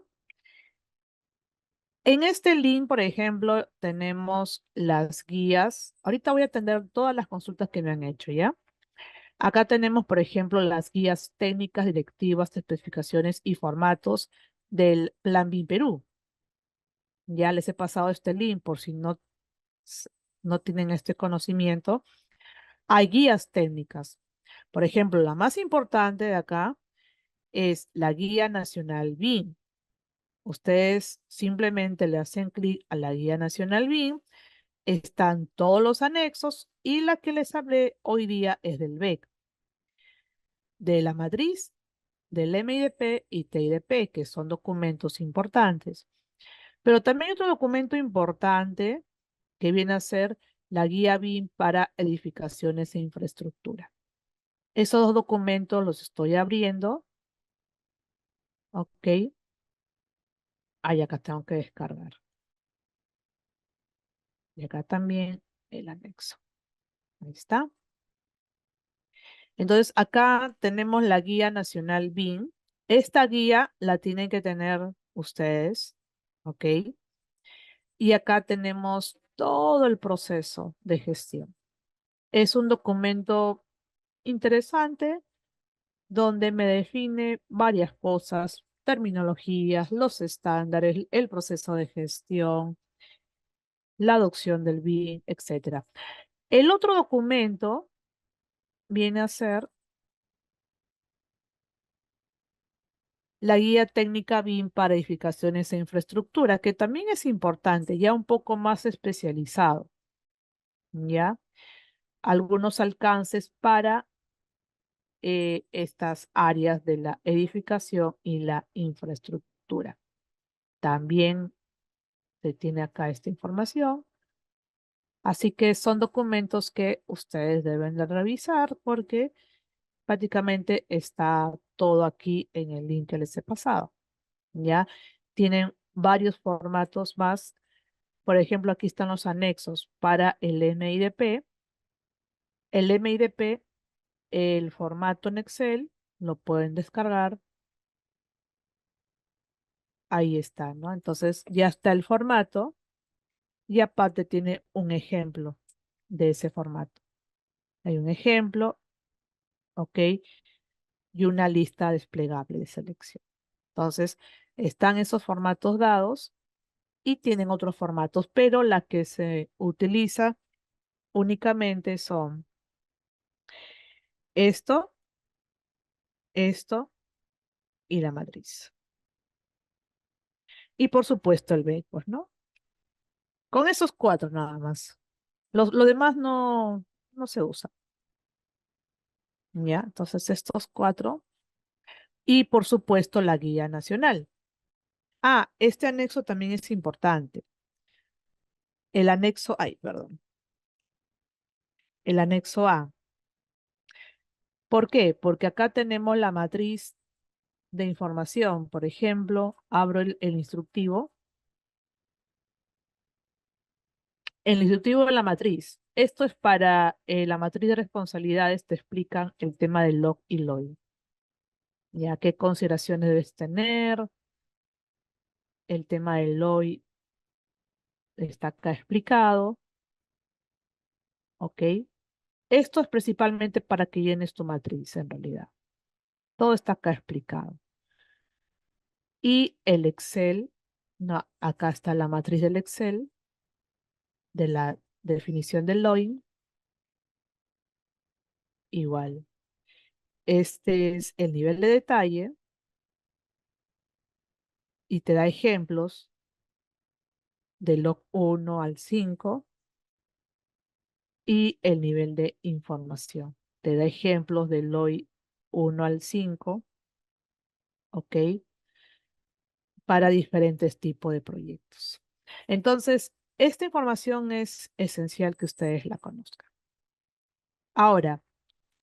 En este link, por ejemplo, tenemos las guías. Ahorita voy a atender todas las consultas que me han hecho, ¿ya? Acá tenemos, por ejemplo, las guías técnicas, directivas, especificaciones y formatos del Plan BIM Perú. Ya les he pasado este link por si s- no tienen este conocimiento. Hay guías técnicas. Por ejemplo, la más importante de acá es la Guía Nacional BIM. Ustedes simplemente le hacen clic a la Guía Nacional BIM, están todos los anexos y la que les hablé hoy día es del BEC, de la matriz, del MIDP y TIDP, que son documentos importantes. Pero también hay otro documento importante que viene a ser la guía BIM para edificaciones e infraestructura. Esos dos documentos los estoy abriendo, ¿ok? Ahí acá tengo que descargar. Y acá también el anexo. Ahí está. Entonces, acá tenemos la guía nacional BIM. Esta guía la tienen que tener ustedes, ¿ok? Y acá tenemos todo el proceso de gestión. Es un documento interesante donde me define varias cosas, terminologías, los estándares, el proceso de gestión, la adopción del BIM, etcétera. El otro documento viene a ser la guía técnica BIM para edificaciones e infraestructura, que también es importante, ya un poco más especializado, ¿ya? Algunos alcances para estas áreas de la edificación y la infraestructura. También se tiene acá esta información. Así que son documentos que ustedes deben de revisar porque prácticamente está todo aquí en el link que les he pasado. ¿Ya? Tienen varios formatos más. Por ejemplo, aquí están los anexos para el MIDP. El MIDP, el formato en Excel, lo pueden descargar. Ahí está, ¿no? Entonces ya está el formato y aparte tiene un ejemplo de ese formato. Hay un ejemplo, ¿ok? Y una lista desplegable de selección. Entonces, están esos formatos dados y tienen otros formatos, pero la que se utiliza únicamente son esto, esto y la matriz. Y por supuesto el B, pues, ¿no? Con esos cuatro nada más. Lo demás no se usa, ¿ya? Entonces estos cuatro. Y por supuesto la guía nacional. Ah, este anexo también es importante. El anexo, ay, perdón. El anexo A. ¿Por qué? Porque acá tenemos la matriz de información. Por ejemplo, abro el instructivo. El instructivo de la matriz. Esto es para la matriz de responsabilidades, te explican el tema del log y log. Ya qué consideraciones debes tener, el tema del log está acá explicado, ¿ok? Esto es principalmente para que llenes tu matriz, en realidad. Todo está acá explicado. Y el Excel, no, acá está la matriz del Excel, de la definición del login, igual. Este es el nivel de detalle y te da ejemplos del log 1 al 5 y el nivel de información. Te da ejemplos del log 1 al 5, ¿ok? Para diferentes tipos de proyectos. Entonces, esta información es esencial que ustedes la conozcan. Ahora,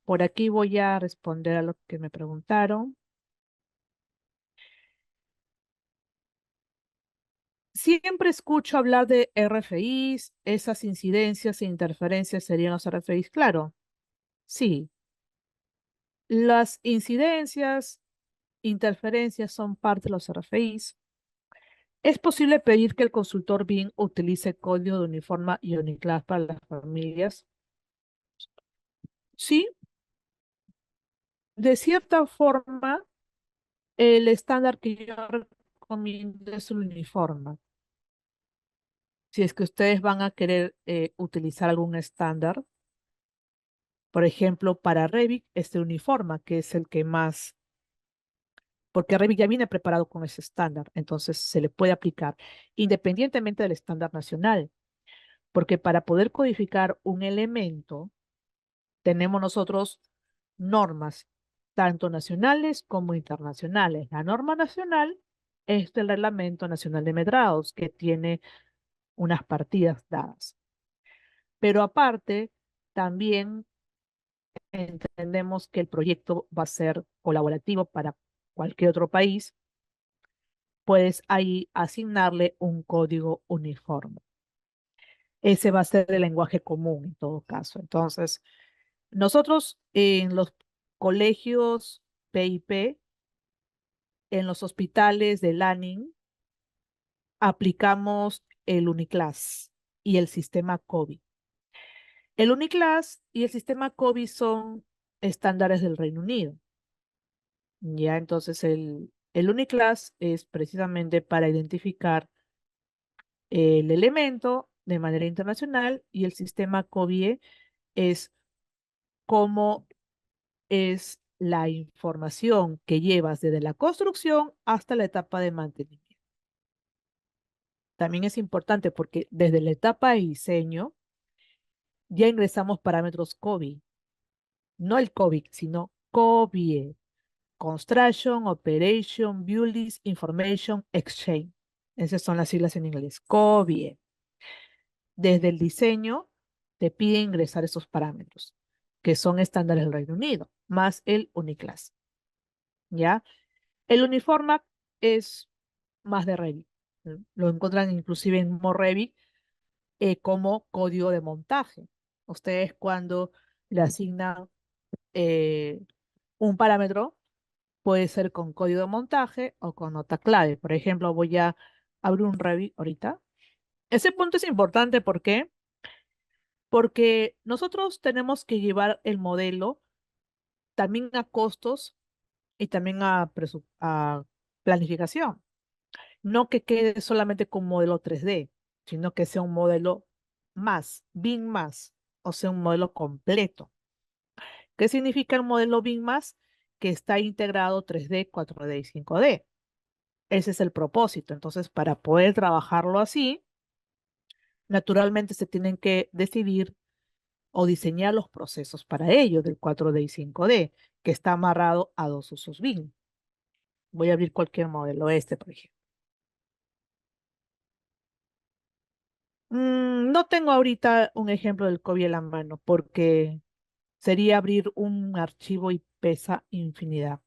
por aquí voy a responder a lo que me preguntaron. Siempre escucho hablar de RFIs, esas incidencias e interferencias serían los RFIs. Claro, sí. Las incidencias, interferencias son parte de los RFIs. Es posible pedir que el consultor BIM utilice código de uniforme y Uniclass para las familias. Sí, de cierta forma, el estándar que yo recomiendo es el uniforme. Si es que ustedes van a querer utilizar algún estándar, por ejemplo, para Revit, este uniforme, que es el que más, porque Revit ya viene preparado con ese estándar, entonces se le puede aplicar independientemente del estándar nacional, porque para poder codificar un elemento, tenemos nosotros normas, tanto nacionales como internacionales. La norma nacional es del Reglamento Nacional de Metrados, que tiene unas partidas dadas. Pero aparte, también entendemos que el proyecto va a ser colaborativo para cualquier otro país, puedes ahí asignarle un código uniforme. Ese va a ser el lenguaje común en todo caso. Entonces, nosotros en los colegios PIP, en los hospitales de Lanning, aplicamos el Uniclass y el sistema COVID. El Uniclass y el sistema COVID son estándares del Reino Unido. Ya, entonces el Uniclass es precisamente para identificar el elemento de manera internacional y el sistema COBIE es cómo es la información que llevas desde la construcción hasta la etapa de mantenimiento. También es importante porque desde la etapa de diseño ya ingresamos parámetros COBIE, no el COVID, sino COBIE, Construction, Operation, Buildings, Information, Exchange. Esas son las siglas en inglés, COBIE. Desde el diseño te pide ingresar esos parámetros, que son estándares del Reino Unido, más el Uniclass. ¿Ya? El uniforme es más de Revit. Lo encuentran inclusive en MoRevit como código de montaje. Ustedes cuando le asignan eh, un parámetro, puede ser con código de montaje o con nota clave. Por ejemplo, voy a abrir un Revit ahorita. Ese punto es importante, ¿por qué? Porque nosotros tenemos que llevar el modelo también a costos y también a planificación. No que quede solamente con modelo 3D, sino que sea un modelo más, BIM más, o sea, un modelo completo. ¿Qué significa el modelo BIM más? Que está integrado 3D, 4D y 5D. Ese es el propósito. Entonces, para poder trabajarlo así, naturalmente se tienen que decidir o diseñar los procesos para ello del 4D y 5D, que está amarrado a dos usos BIM. Voy a abrir cualquier modelo, este, por ejemplo. No tengo ahorita un ejemplo del COVID en la mano porque sería abrir un archivo y pesa infinidad.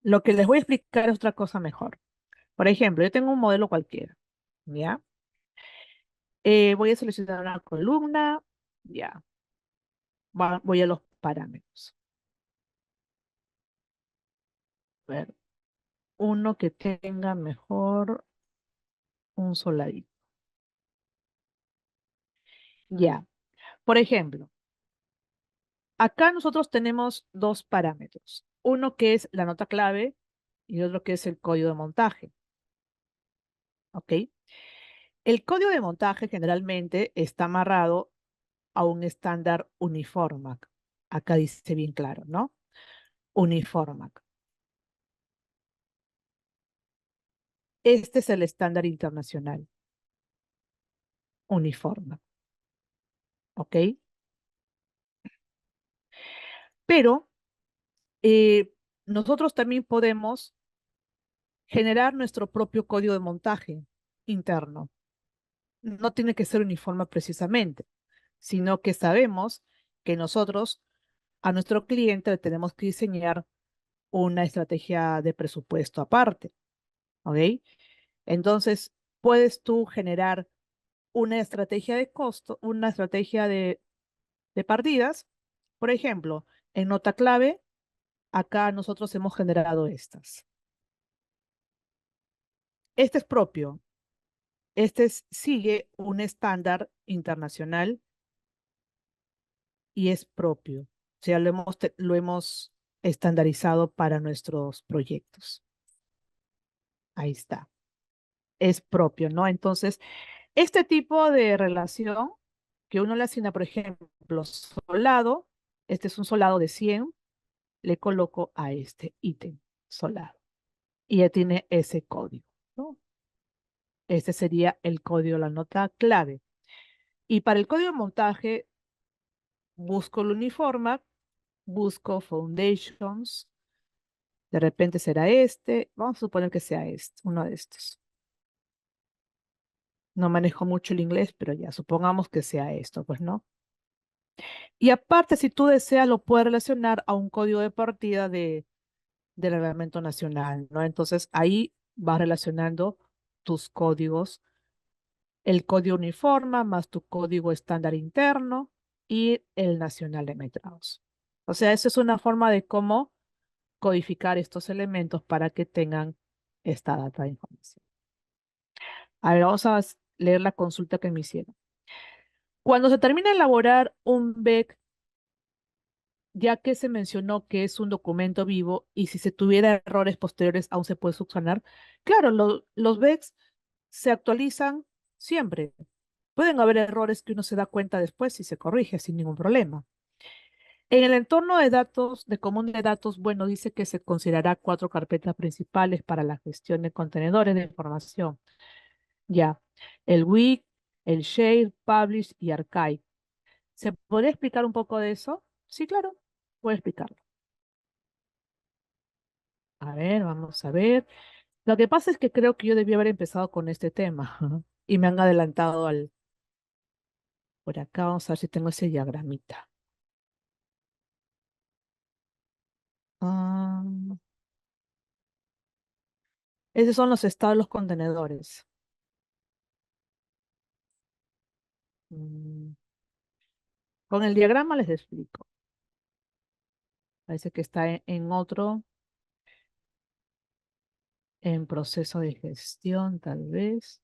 Lo que les voy a explicar es otra cosa mejor. Por ejemplo, yo tengo un modelo cualquiera, ¿ya? Voy a seleccionar una columna, ya. Voy a los parámetros. A ver, uno que tenga mejor un soladito. Ya. Por ejemplo, acá nosotros tenemos dos parámetros. Uno que es la nota clave y otro que es el código de montaje. ¿Ok? El código de montaje generalmente está amarrado a un estándar Uniformac. Acá dice bien claro, ¿no? Uniformac. Este es el estándar internacional, Uniformac. ¿Ok? Pero eh, nosotros también podemos generar nuestro propio código de montaje interno. No tiene que ser uniforme precisamente, sino que sabemos que nosotros a nuestro cliente le tenemos que diseñar una estrategia de presupuesto aparte, ¿ok? Entonces, puedes tú generar una estrategia de costo, una estrategia de partidas. Por ejemplo, en nota clave, acá nosotros hemos generado estas. Este es propio, sigue un estándar internacional y es propio. O sea, lo hemos estandarizado para nuestros proyectos. Ahí está. Es propio, ¿no? Entonces, este tipo de relación que uno le asigna, por ejemplo, solado, este es un solado de 100, le coloco a este ítem solado. Y ya tiene ese código, ¿no? Este sería el código, la nota clave. Y para el código de montaje, busco el uniforme, busco foundations, de repente será este, vamos a suponer que sea este, uno de estos. No manejo mucho el inglés, pero ya, supongamos que sea esto, pues, ¿no? Y aparte, si tú deseas, lo puedes relacionar a un código de partida del reglamento nacional, ¿no? Entonces, ahí vas relacionando tus códigos, el código uniforme más tu código estándar interno y el nacional de metrados. O sea, esa es una forma de cómo codificar estos elementos para que tengan esta data de información. A ver, vamos a leer la consulta que me hicieron. Cuando se termina de elaborar un BEC, ya que se mencionó que es un documento vivo y si se tuviera errores posteriores aún se puede subsanar, claro, los BECs se actualizan siempre. Pueden haber errores que uno se da cuenta después y se corrige sin ningún problema. En el entorno de datos, de común de datos, bueno, dice que se considerará cuatro carpetas principales para la gestión de contenedores de información. Ya, el WIC, el Share, Publish y Archive. ¿Se podría explicar un poco de eso? Sí, claro, voy a explicarlo. A ver, vamos a ver. Lo que pasa es que creo que yo debí haber empezado con este tema y me han adelantado por acá. Vamos a ver si tengo ese diagramita. Ah, esos son los estados de los contenedores. Mm, Con el diagrama les explico. Parece que está en otro, en proceso de gestión, tal vez.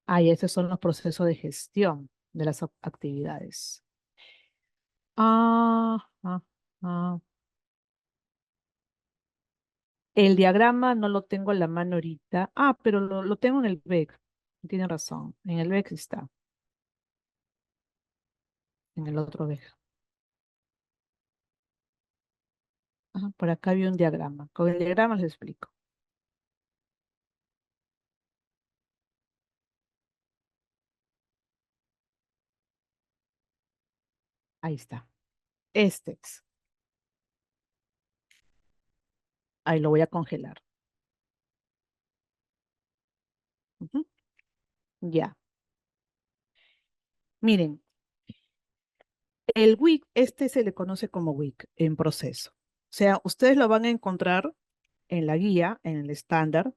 Ah, y esos son los procesos de gestión de las actividades. Ah, ah, ah. El diagrama no lo tengo en la mano ahorita. Ah, pero lo tengo en el VEC. Tiene razón. En el VEC está. En el otro VEC. Ajá, por acá había un diagrama. Con el diagrama les explico. Ahí está. Este es. Ahí lo voy a congelar. Ujú. Ya. Miren, el WIC, este se le conoce como WIC en proceso. O sea, ustedes lo van a encontrar. en la guía, en el estándar,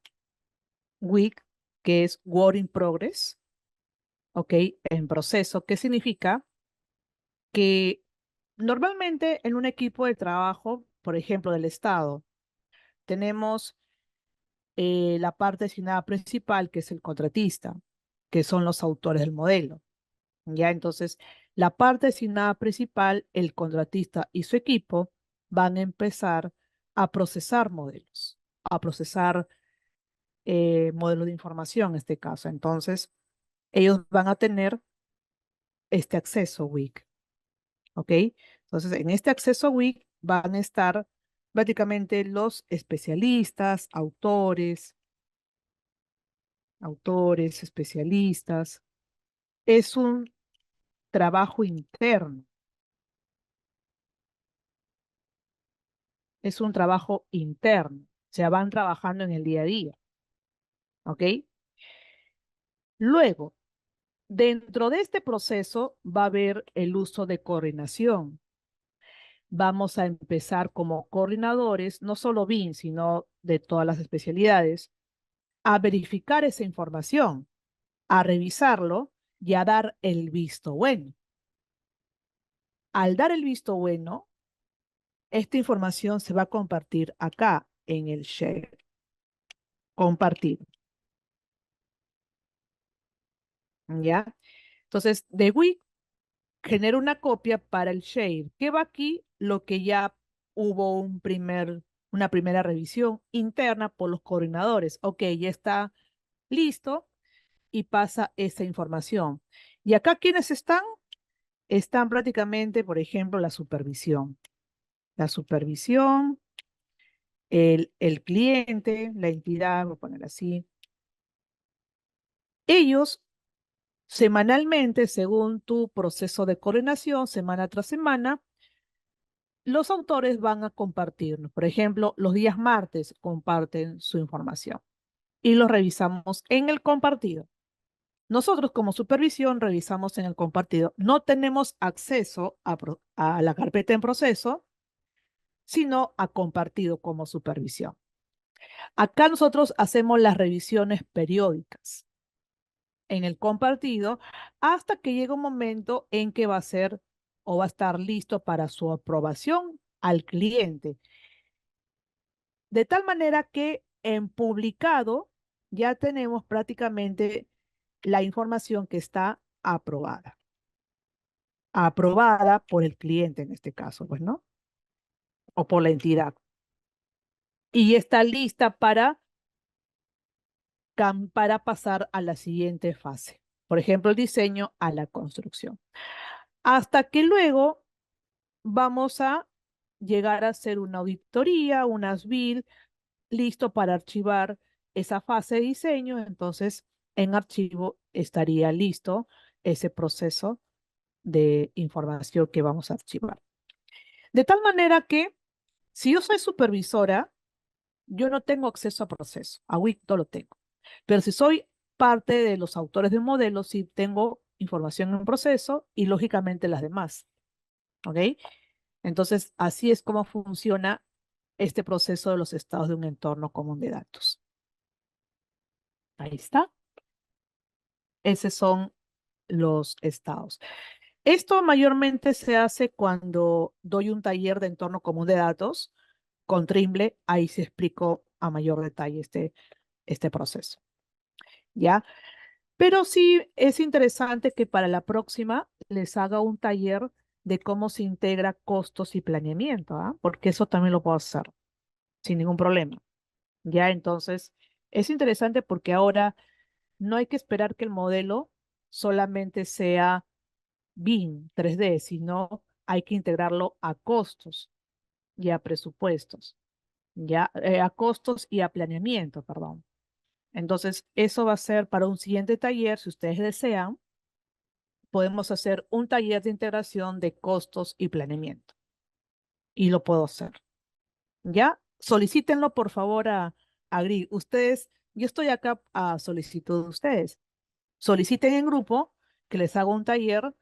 WIC, que es Work in Progress, ¿ok? En proceso, ¿qué significa? Que normalmente en un equipo de trabajo, por ejemplo, del Estado, tenemos la parte designada principal, que es el contratista, que son los autores del modelo. Ya, entonces, la parte designada principal, el contratista y su equipo van a empezar a procesar modelos, a procesar modelos de información en este caso. Entonces, ellos van a tener este acceso WIC, ¿ok? Entonces, en este acceso WIC van a estar prácticamente los especialistas, especialistas. Es un trabajo interno, es un trabajo interno. O sea, van trabajando en el día a día, ¿ok? Luego, dentro de este proceso va a haber el uso de coordinación. Vamos a empezar como coordinadores, no solo BIM, sino de todas las especialidades, a verificar esa información, a revisarlo y a dar el visto bueno. Al dar el visto bueno, esta información se va a compartir acá en el share. Compartir, ¿ya? Entonces, de Wix genera una copia para el share. ¿Qué va aquí? Lo que ya hubo una primera revisión interna por los coordinadores. Ok, ya está listo y pasa esa información. Y acá, ¿quiénes están? Están prácticamente, por ejemplo, la supervisión. La supervisión, el cliente, la entidad, voy a poner así. Ellos semanalmente, según tu proceso de coordinación, semana tras semana, los autores van a compartirnos. Por ejemplo, los días martes comparten su información y lo revisamos en el compartido. Nosotros como supervisión revisamos en el compartido. No tenemos acceso a la carpeta en proceso, sino a compartido como supervisión. Acá nosotros hacemos las revisiones periódicas en el compartido hasta que llega un momento en que va a ser o va a estar listo para su aprobación al cliente. De tal manera que en publicado ya tenemos prácticamente la información que está aprobada. Aprobada por el cliente en este caso, pues, ¿no? O por la entidad. Y está lista para pasar a la siguiente fase. Por ejemplo, el diseño a la construcción. Hasta que luego vamos a llegar a hacer una auditoría, unas BIL, listo para archivar esa fase de diseño. Entonces, en archivo estaría listo ese proceso de información que vamos a archivar. De tal manera que si yo soy supervisora, yo no tengo acceso a proceso, a WIC no lo tengo. Pero si soy parte de los autores de un modelo, sí tengo información en un proceso y lógicamente las demás. ¿Ok? Entonces, así es como funciona este proceso de los estados de un entorno común de datos. Ahí está. Esos son los estados. Esto mayormente se hace cuando doy un taller de entorno común de datos con Trimble. Ahí se explico a mayor detalle este proceso. ¿Ya? Pero sí es interesante que para la próxima les haga un taller de cómo se integra costos y planeamiento, ¿ah? Porque eso también lo puedo hacer sin ningún problema. Ya, entonces, es interesante porque ahora no hay que esperar que el modelo solamente sea BIM 3D, sino hay que integrarlo a costos y a presupuestos, ya, a costos y a planeamiento, perdón. Entonces, eso va a ser para un siguiente taller, si ustedes desean, podemos hacer un taller de integración de costos y planeamiento. Y lo puedo hacer. ¿Ya? Solicítenlo, por favor, a GRI. Ustedes, yo estoy acá a solicitud de ustedes. Soliciten en grupo que les haga un taller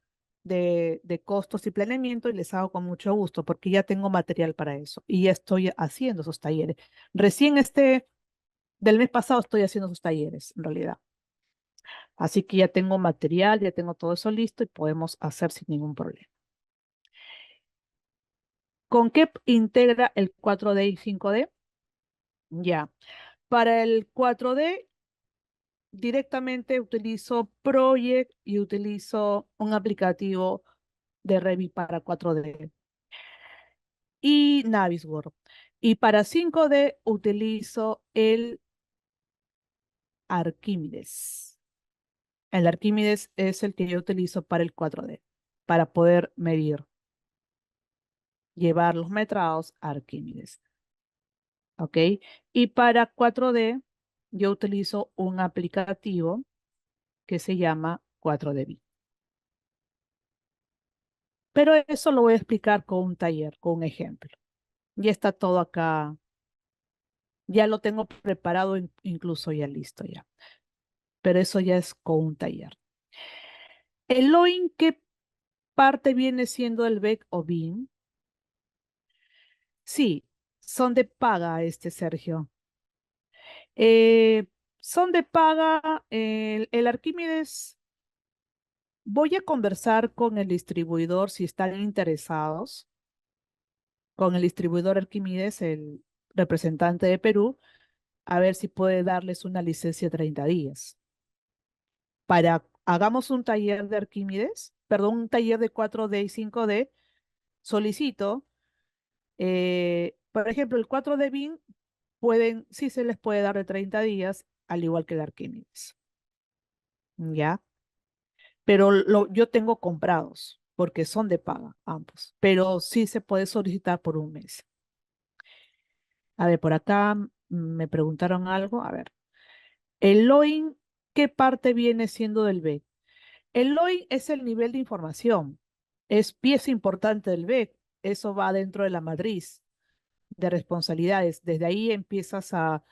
de costos y planeamiento y les hago con mucho gusto porque ya tengo material para eso y ya estoy haciendo esos talleres. Recién del mes pasado estoy haciendo esos talleres, en realidad. Así que ya tengo material, ya tengo todo eso listo y podemos hacer sin ningún problema. ¿Con qué integra el 4D y 5D? Ya. Para el 4D directamente utilizo Project y utilizo un aplicativo de Revit para 4D y Navisworks. Y para 5D utilizo el Archimedes. El Archimedes es el que yo utilizo para el 4D, para poder medir, llevar los metrados a Archimedes. ¿Ok? Y para 4D yo utilizo un aplicativo que se llama 4D. Pero eso lo voy a explicar con un taller, con un ejemplo. Ya está todo acá, ya lo tengo preparado, incluso ya listo ya. Pero eso ya es con un taller. El login, ¿qué parte viene siendo el BEC o BIM? Sí, son de paga, Sergio. Eh, Son de paga. El Arquímedes, voy a conversar con el distribuidor si están interesados, con el distribuidor Arquímedes, el representante de Perú, a ver si puede darles una licencia de 30 días. Hagamos un taller de Arquímedes, perdón, un taller de 4D y 5D, solicito, por ejemplo, el 4D BIM sí se les puede dar de 30 días, al igual que el Arquímedes, ¿ya? Pero yo tengo comprados, porque son de paga ambos, pero sí se puede solicitar por un mes. A ver, por acá me preguntaron algo, a ver. El login, ¿qué parte viene siendo del B? El login es el nivel de información, es pieza importante del B, eso va dentro de la matriz de responsabilidades. Desde ahí empiezas a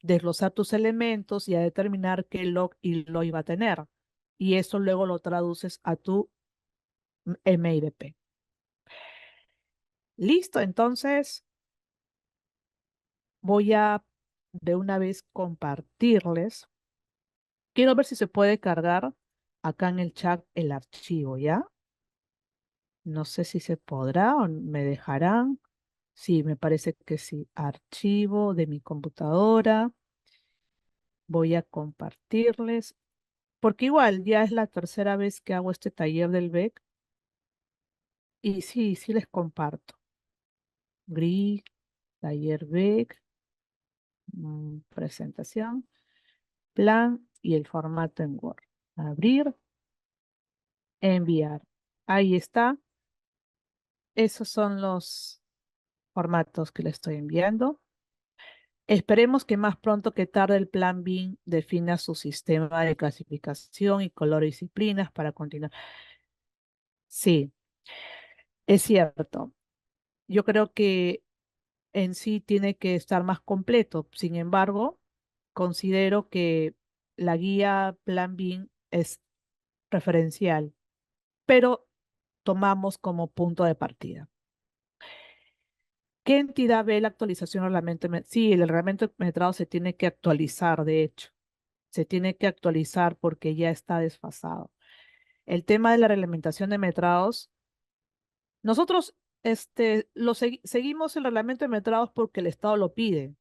desglosar tus elementos y a determinar qué log y log va a tener. Y eso luego lo traduces a tu MIDP. Listo, entonces voy a de una vez compartirles. Quiero ver si se puede cargar acá en el chat el archivo, ¿ya? No sé si se podrá o me dejarán. Sí, me parece que sí. Archivo de mi computadora. Voy a compartirles, porque igual ya es la tercera vez que hago este taller del BEC y sí, sí les comparto. GRI, taller BEC, presentación, plan y el formato en Word. Abrir, enviar. Ahí está. Esos son los formatos que le estoy enviando. Esperemos que más pronto que tarde el plan BIM defina su sistema de clasificación y color disciplinas para continuar. Sí, es cierto. Yo creo que en sí tiene que estar más completo. Sin embargo, considero que la guía Plan BIM es referencial, pero tomamos como punto de partida. ¿Qué entidad ve la actualización del reglamento? Sí, el reglamento de metrado se tiene que actualizar, de hecho. Se tiene que actualizar porque ya está desfasado. El tema de la reglamentación de metrados, nosotros seguimos el reglamento de metrados porque el Estado lo pide,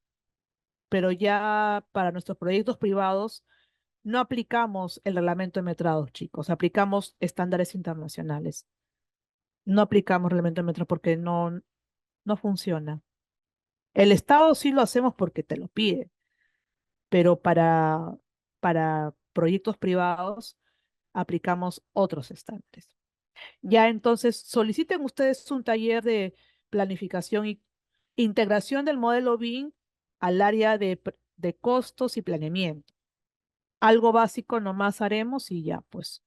pero ya para nuestros proyectos privados no aplicamos el reglamento de metrados, chicos, aplicamos estándares internacionales. No aplicamos reglamento de metrados porque no funciona. El Estado sí lo hacemos porque te lo pide, pero para proyectos privados aplicamos otros estándares. Ya entonces soliciten ustedes un taller de planificación y integración del modelo BIM al área de costos y planeamiento. Algo básico nomás haremos y ya, pues.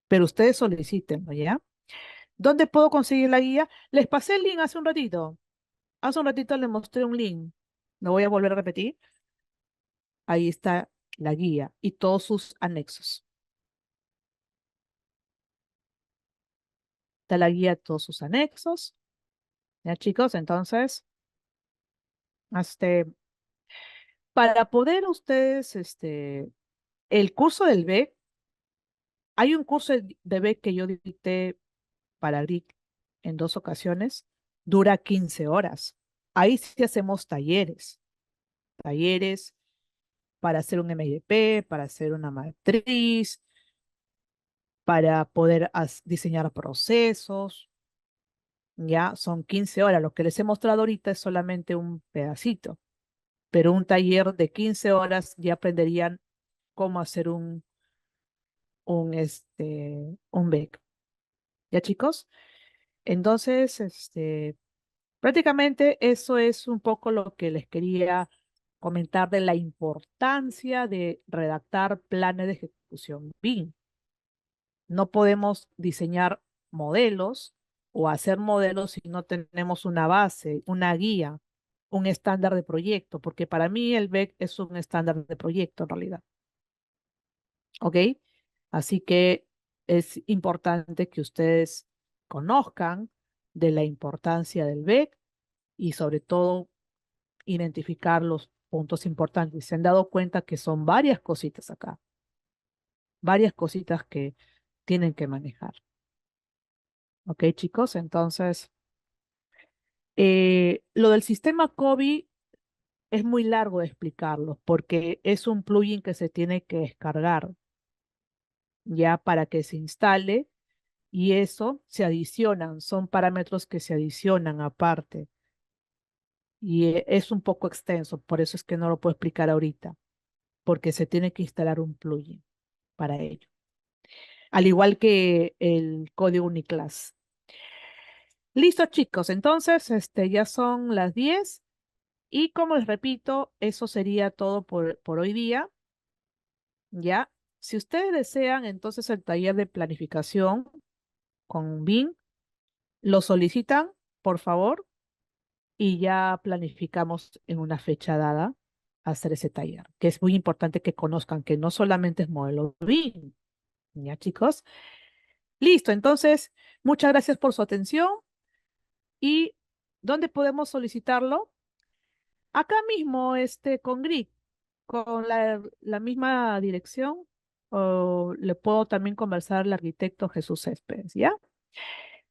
Pero ustedes solicítenlo, ¿ya? ¿Dónde puedo conseguir la guía? Les pasé el link hace un ratito. Hace un ratito les mostré un link. Lo voy a volver a repetir. Ahí está la guía y todos sus anexos. está la guía, todos sus anexos. ¿Ya, chicos? Entonces, este, para poder ustedes, el curso del BEC, hay un curso de BEC que yo dicté para GRIC en 2 ocasiones, dura 15 horas. Ahí sí hacemos talleres para hacer un MIDP, para hacer una matriz, para poder diseñar procesos. Ya son 15 horas. Lo que les he mostrado ahorita es solamente un pedacito, pero un taller de 15 horas ya aprenderían cómo hacer un BEC. ¿Ya, chicos? Entonces, prácticamente eso es un poco lo que les quería comentar de la importancia de redactar planes de ejecución BIM. No podemos diseñar modelos o hacer modelos si no tenemos una base, una guía, un estándar de proyecto, porque para mí el BEC es un estándar de proyecto en realidad. ¿Ok? Así que es importante que ustedes conozcan de la importancia del BEC y sobre todo identificar los puntos importantes. Se han dado cuenta que son varias cositas acá, varias cositas que tienen que manejar. ¿Ok, chicos? Entonces, lo del sistema COVID es muy largo de explicarlo porque es un plugin que se tiene que descargar ya para que se instale y eso se adicionan, son parámetros que se adicionan aparte y es un poco extenso, por eso es que no lo puedo explicar ahorita, porque se tiene que instalar un plugin para ello, al igual que el código Uniclass. Listo, chicos, entonces ya son las 10 y como les repito, eso sería todo por hoy día, ¿ya? Si ustedes desean entonces el taller de planificación con BIM, lo solicitan, por favor, y ya planificamos en una fecha dada hacer ese taller, que es muy importante que conozcan que no solamente es modelo BIM, ¿ya, chicos? Listo, entonces, muchas gracias por su atención y ¿dónde podemos solicitarlo? Acá mismo, con Grid, con la misma dirección, o le puedo también conversar al arquitecto Jesús Céspedes, ¿ya?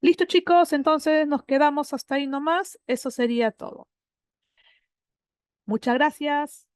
Listo, chicos, entonces nos quedamos hasta ahí nomás. Eso sería todo. Muchas gracias.